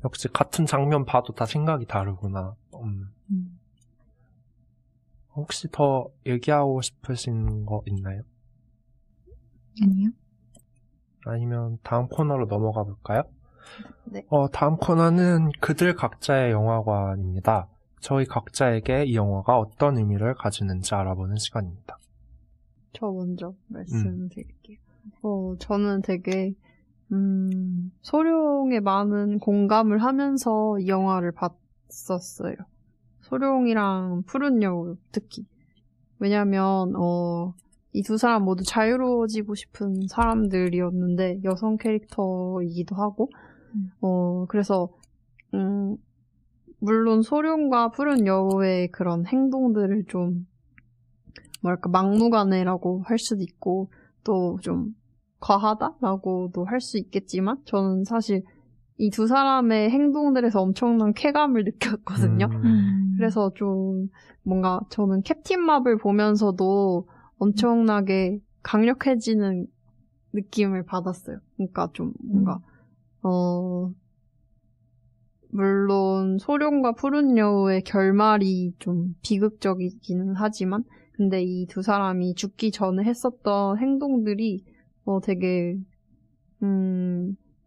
역시 같은 장면 봐도 다 생각이 다르구나. 혹시 더 얘기하고 싶으신 거 있나요? 아니요. 아니면 다음 코너로 넘어가 볼까요? 네. 다음 코너는 그들 각자의 영화관입니다. 저희 각자에게 이 영화가 어떤 의미를 가지는지 알아보는 시간입니다. 저 먼저 말씀드릴게요. 저는 되게 소룡에 많은 공감을 하면서 이 영화를 봤었어요. 소룡이랑 푸른 여우 특히. 왜냐면 이 두 사람 모두 자유로워지고 싶은 사람들이었는데 여성 캐릭터이기도 하고 그래서 물론 소룡과 푸른 여우의 그런 행동들을 좀 뭐랄까 막무가내라고 할 수도 있고 또 좀 과하다라고도 할 수 있겠지만 저는 사실 이 두 사람의 행동들에서 엄청난 쾌감을 느꼈거든요. 그래서 좀 뭔가 저는 캡틴 마블 보면서도 엄청나게 강력해지는 느낌을 받았어요. 그러니까 좀 뭔가 물론 소룡과 푸른 여우의 결말이 좀 비극적이기는 하지만 근데 이 두 사람이 죽기 전에 했었던 행동들이 되게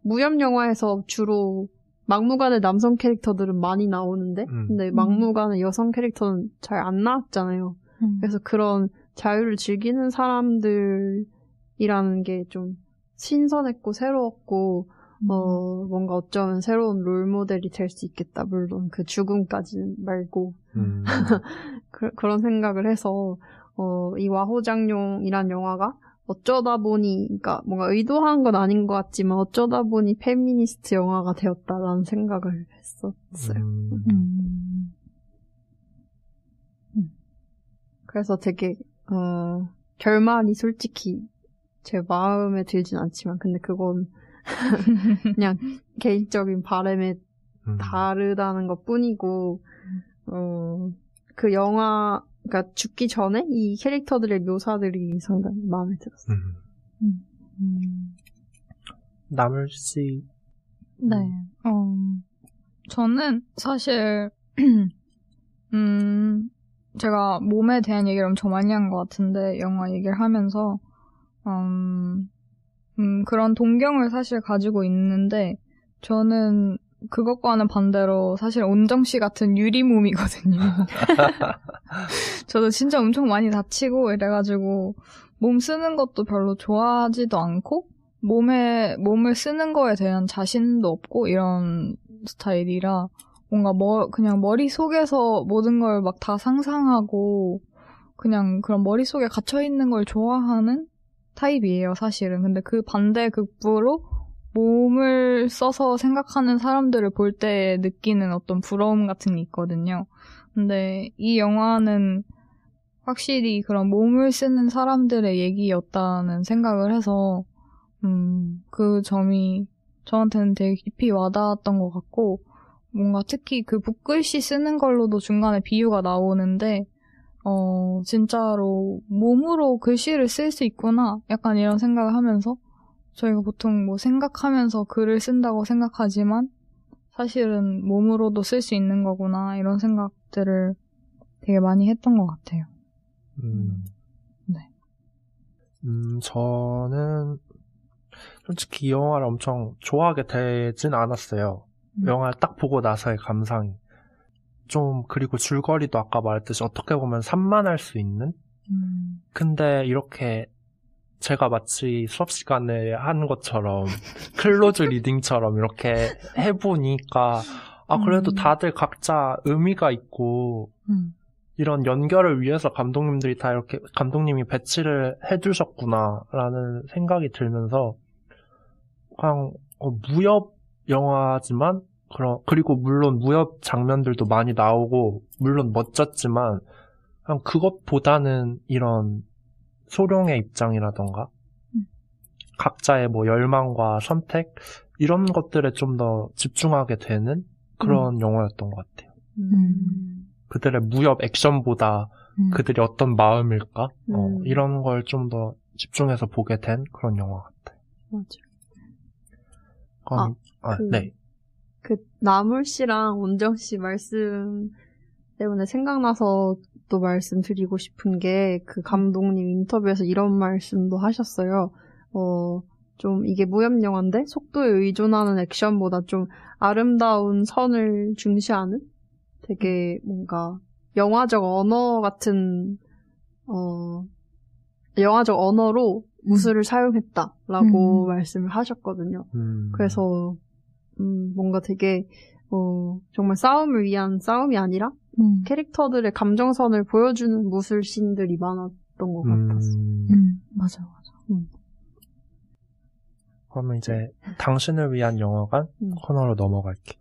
무협 영화에서 주로 막무가내 남성 캐릭터들은 많이 나오는데 근데 막무가내 여성 캐릭터는 잘 안 나왔잖아요. 그래서 그런 자유를 즐기는 사람들이라는 게 좀 신선했고 새로웠고 뭔가 어쩌면 새로운 롤모델이 될 수 있겠다. 물론 그 죽음까지는 말고 그런 생각을 해서 이 와호장룡이란 영화가 어쩌다 보니 그러니까 뭔가 의도한 건 아닌 것 같지만 어쩌다 보니 페미니스트 영화가 되었다라는 생각을 했었어요. 그래서 되게 결말이 솔직히 제 마음에 들진 않지만 근데 그건 그냥 개인적인 바람에 다르다는 것 뿐이고 그 영화 그러니까 죽기 전에 이 캐릭터들의 묘사들이 상당히 마음에 들었어요. 나물 씨. 네. 저는 사실 제가 몸에 대한 얘기를 엄청 많이 한 것 같은데 영화 얘기를 하면서 그런 동경을 사실 가지고 있는데 저는 그것과는 반대로 사실 온정 씨 같은 유리몸이거든요. 저도 진짜 엄청 많이 다치고 이래가지고 몸 쓰는 것도 별로 좋아하지도 않고 몸을 쓰는 거에 대한 자신도 없고 이런 스타일이라 뭔가 그냥 머릿속에서 모든 걸 막 다 상상하고 그냥 그런 머릿속에 갇혀있는 걸 좋아하는 타입이에요, 사실은. 근데 그 반대 극부로 몸을 써서 생각하는 사람들을 볼 때 느끼는 어떤 부러움 같은 게 있거든요. 근데 이 영화는 확실히 그런 몸을 쓰는 사람들의 얘기였다는 생각을 해서 그 점이 저한테는 되게 깊이 와닿았던 것 같고 뭔가 특히 그 붓글씨 쓰는 걸로도 중간에 비유가 나오는데 진짜로 몸으로 글씨를 쓸 수 있구나 약간 이런 생각을 하면서 저희가 보통 뭐 생각하면서 글을 쓴다고 생각하지만 사실은 몸으로도 쓸 수 있는 거구나 이런 생각들을 되게 많이 했던 것 같아요. 네. 저는 솔직히 이 영화를 엄청 좋아하게 되진 않았어요. 영화를 딱 보고 나서의 감상이. 좀 그리고 줄거리도 아까 말했듯이 어떻게 보면 산만할 수 있는? 근데 이렇게 제가 마치 수업 시간에 하는 것처럼 클로즈 리딩처럼 이렇게 해보니까 그래도 다들 각자 의미가 있고 이런 연결을 위해서 감독님이 배치를 해두셨구나라는 생각이 들면서 그냥 무협 영화지만 그리고 물론 무협 장면들도 많이 나오고 물론 멋졌지만 그냥 그것보다는 이런 소룡의 입장이라던가 각자의 뭐 열망과 선택 이런 것들에 좀 더 집중하게 되는 그런 영화였던 것 같아요. 그들의 무협 액션보다 그들이 어떤 마음일까? 이런 걸 좀 더 집중해서 보게 된 그런 영화 같아요. 맞아요. 네. 그 나물 씨랑 원정 씨 말씀 때문에 생각나서 또 말씀드리고 싶은 게 그 감독님 인터뷰에서 이런 말씀도 하셨어요. 좀 이게 무협 영화인데 속도에 의존하는 액션보다 좀 아름다운 선을 중시하는 되게 뭔가 영화적 언어 같은 영화적 언어로 무술을 사용했다라고 말씀을 하셨거든요. 그래서 뭔가 되게 정말 싸움을 위한 싸움이 아니라 캐릭터들의 감정선을 보여주는 무술 씬들이 많았던 것 같았어요. 맞아. 그러면 이제 당신을 위한 영화관 코너로 넘어갈게요.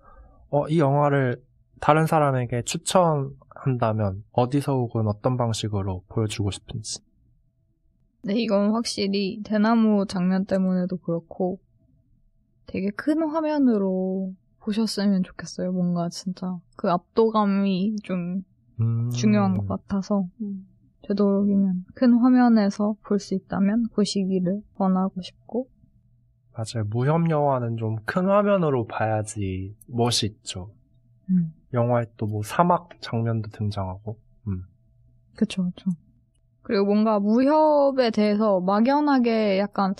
이 영화를 다른 사람에게 추천한다면 어디서 혹은 어떤 방식으로 보여주고 싶은지. 네, 이건 확실히 대나무 장면 때문에도 그렇고 되게 큰 화면으로 보셨으면 좋겠어요. 뭔가 진짜 그 압도감이 좀 중요한 것 같아서 되도록이면 큰 화면에서 볼 수 있다면 보시기를 권하고 싶고 맞아요. 무협 영화는 좀 큰 화면으로 봐야지 멋이 있죠. 영화에 또 뭐 사막 장면도 등장하고. 그쵸. 그리고 뭔가 무협에 대해서 막연하게 약간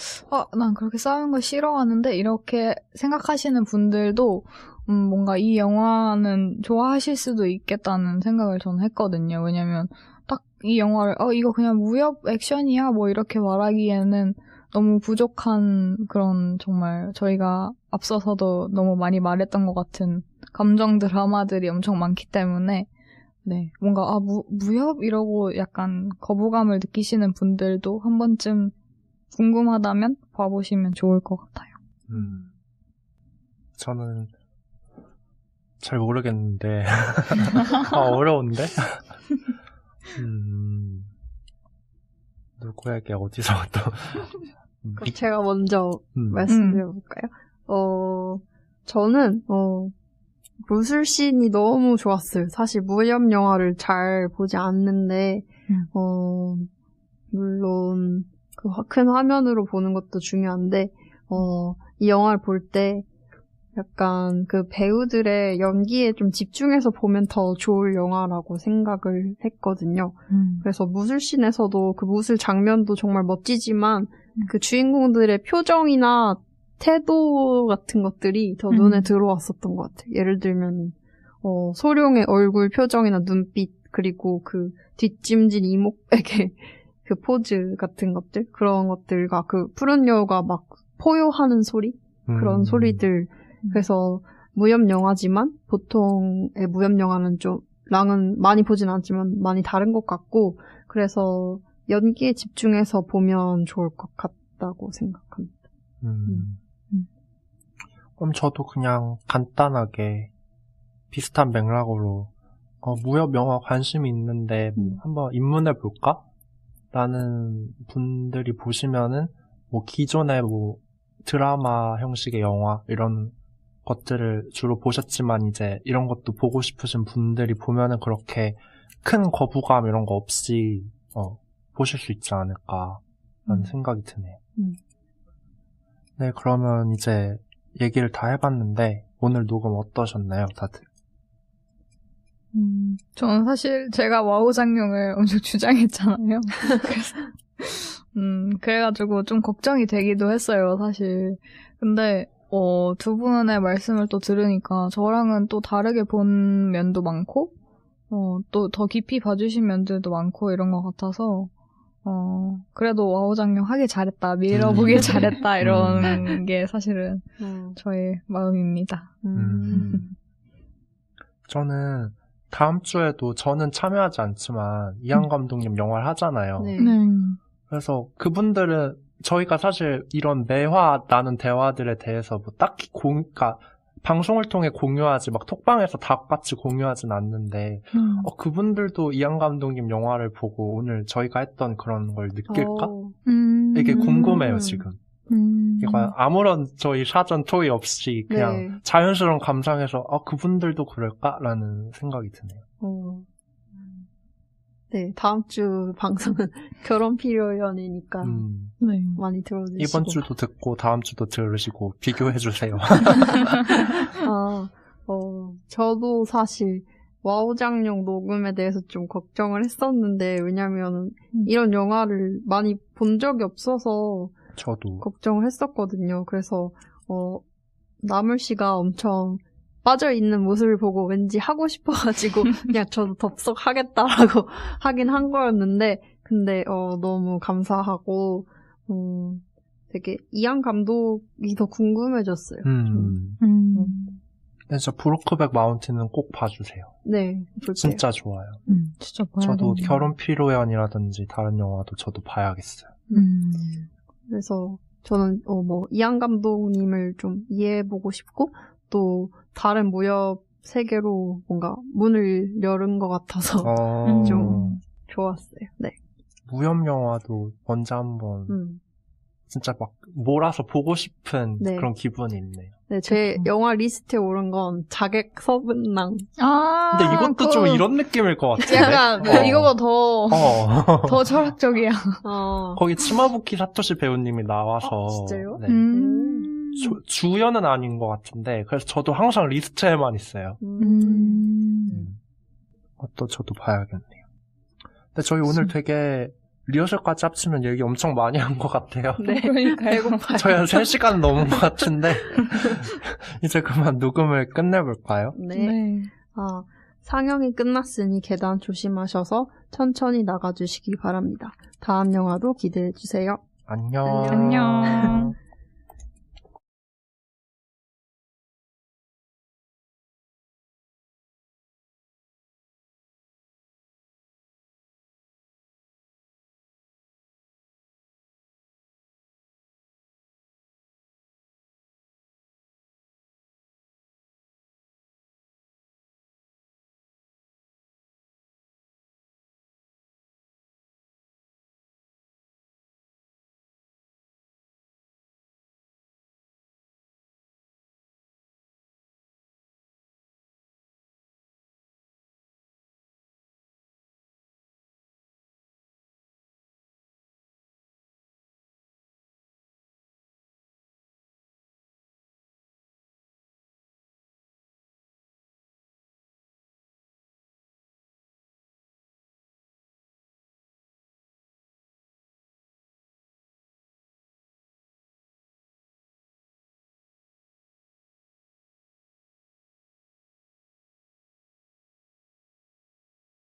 난 그렇게 싸우는 거 싫어하는데 이렇게 생각하시는 분들도 뭔가 이 영화는 좋아하실 수도 있겠다는 생각을 저는 했거든요. 왜냐면 딱 이 영화를 이거 그냥 무협 액션이야 뭐 이렇게 말하기에는 너무 부족한 그런 정말 저희가 앞서서도 너무 많이 말했던 것 같은 감정 드라마들이 엄청 많기 때문에 네, 뭔가 무협 이러고 약간 거부감을 느끼시는 분들도 한 번쯤 궁금하다면 봐보시면 좋을 것 같아요. 저는 잘 모르겠는데 어려운데? 누구에게 어디서 또 제가 먼저 말씀드려볼까요? 저는 무술씬이 너무 좋았어요. 사실 무협 영화를 잘 보지 않는데 물론 그 큰 화면으로 보는 것도 중요한데 이 영화를 볼 때 약간 그 배우들의 연기에 좀 집중해서 보면 더 좋을 영화라고 생각을 했거든요. 그래서 무술씬에서도 그 무술 장면도 정말 멋지지만 그 주인공들의 표정이나 태도 같은 것들이 더 눈에 들어왔었던 것 같아요. 예를 들면 소룡의 얼굴 표정이나 눈빛 그리고 그 뒷짐진 이목백의 그 포즈 같은 것들 그런 것들과 그 푸른 여우가 막 포효하는 소리 그런 소리들 그래서 무협 영화지만 보통의 무협 영화는 좀 랑은 많이 보진 않지만 많이 다른 것 같고 그래서 연기에 집중해서 보면 좋을 것 같다고 생각합니다. 그럼 저도 그냥 간단하게 비슷한 맥락으로 무협 영화 관심이 있는데 한번 입문해 볼까? 라는 분들이 보시면은 뭐 기존의 뭐 드라마 형식의 영화 이런 것들을 주로 보셨지만 이제 이런 것도 보고 싶으신 분들이 보면은 그렇게 큰 거부감 이런 거 없이 보실 수 있지 않을까라는 생각이 드네요. 네, 그러면 이제 얘기를 다 해봤는데 오늘 녹음 어떠셨나요, 다들? 저는 사실 제가 와우 장룡을 엄청 주장했잖아요. 그래가지고 좀 걱정이 되기도 했어요, 사실. 근데 두 분의 말씀을 또 들으니까 저랑은 또 다르게 본 면도 많고 또 더 깊이 봐주신 면들도 많고 이런 것 같아서 그래도 와우 장룡 하길 잘했다, 밀어보길 잘했다 이런 게 사실은 저의 마음입니다. 저는 다음 주에도 저는 참여하지 않지만 이한 감독님 영화를 하잖아요. 네. 그래서 그분들은 저희가 사실 이런 매화 나눈 대화들에 대해서 뭐 딱히 그러니까 방송을 통해 공유하지 막 톡방에서 다 같이 공유하진 않는데 그분들도 이한 감독님 영화를 보고 오늘 저희가 했던 그런 걸 느낄까? 이게 궁금해요 지금. 이거 아무런 저희 사전 토의 없이 그냥 자연스러운 감상에서 그분들도 그럴까라는 생각이 드네요. 네, 다음 주 방송은 결혼 필요 연애니까 많이 들어주시고 이번 주도 듣고 다음 주도 들으시고 비교해주세요. 저도 사실 와우 장룡 녹음에 대해서 좀 걱정을 했었는데 왜냐면 이런 영화를 많이 본 적이 없어서 저도 걱정을 했었거든요. 그래서 나물 씨가 엄청 빠져있는 모습을 보고 왠지 하고 싶어가지고 그냥 저도 덥석 하겠다라고 하긴 한 거였는데 근데 너무 감사하고 되게 이한 감독이 더 궁금해졌어요. 진짜 브로크백 마운틴은 꼭 봐주세요. 네, 볼게요. 진짜 좋아요. 진짜 봐야겠네요. 저도 결혼 피로연이라든지 다른 영화도 저도 봐야겠어요. 그래서 저는 이한 감독님을 좀 이해해보고 싶고 또 다른 무협 세계로 뭔가 문을 열은 것 같아서 좀 좋았어요. 네. 무협 영화도 언제 한번 진짜 막 몰아서 보고 싶은 그런 기분이 있네요. 네, 제 영화 리스트에 오른 건 자객 서문낭. 근데 이것도 좀 이런 느낌일 것 같은데. 약간 이거가 더 철학적이야. 거기 치마부키 사토시 배우님이 나와서. 진짜요? 네. 주연은 아닌 것 같은데 그래서 저도 항상 리스트에만 있어요. 또 저도 봐야겠네요. 근데 저희 오늘 되게 리허설까지 합치면 얘기 엄청 많이 한 것 같아요. 네, 배고파요. 저희 한 3시간 넘은 것 같은데 이제 그만 녹음을 끝내볼까요? 네. 상영이 끝났으니 계단 조심하셔서 천천히 나가주시기 바랍니다. 다음 영화도 기대해주세요. 안녕. 안녕.